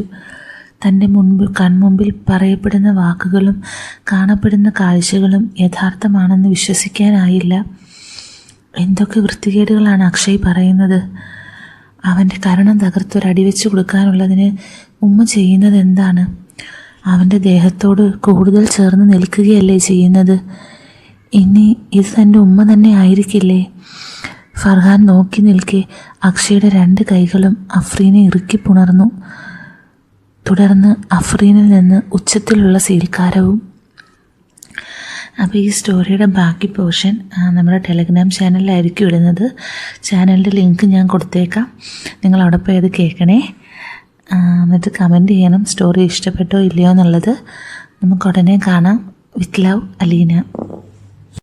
തൻ്റെ കൺമുമ്പിൽ പറയപ്പെടുന്ന വാക്കുകളും കാണപ്പെടുന്ന കാഴ്ചകളും യഥാർത്ഥമാണെന്ന് വിശ്വസിക്കാനായില്ല. എന്തൊക്കെ വൃത്തികേടുകളാണ് അക്ഷയ് പറയുന്നത്. അവൻ്റെ കരണം തകർത്തൊരടിവെച്ച് കൊടുക്കാനുള്ളതിന് ഉമ്മ ചെയ്യുന്നത് എന്താണ്? അവൻ്റെ ദേഹത്തോട് കൂടുതൽ ചേർന്ന് നിൽക്കുകയല്ലേ ചെയ്യുന്നത്? ഇനി ഇത് തൻ്റെ ഉമ്മ തന്നെ ആയിരിക്കില്ലേ? ഫർഹാൻ നോക്കി നിൽക്കെ അക്ഷയുടെ 2 കൈകളും അഫ്രീനെ ഇറുക്കി പുണർന്നു. തുടർന്ന് അഫ്രീനിൽ നിന്ന് ഉച്ചത്തിലുള്ള സീൽക്കാരവും. അപ്പോൾ ഈ സ്റ്റോറിയുടെ ബാക്കി പോർഷൻ നമ്മുടെ ടെലഗ്രാം ചാനലിലായിരിക്കും ഇടുന്നത്. ചാനലിൻ്റെ ലിങ്ക് ഞാൻ കൊടുത്തേക്കാം. നിങ്ങൾ അവിടെ പോയി അത് കേൾക്കണേ. എന്നിട്ട് കമൻറ്റ് ചെയ്യണം സ്റ്റോറി ഇഷ്ടപ്പെട്ടോ ഇല്ലയോ എന്നുള്ളത്. നമുക്ക് ഉടനെ കാണാം. With love, Aleena.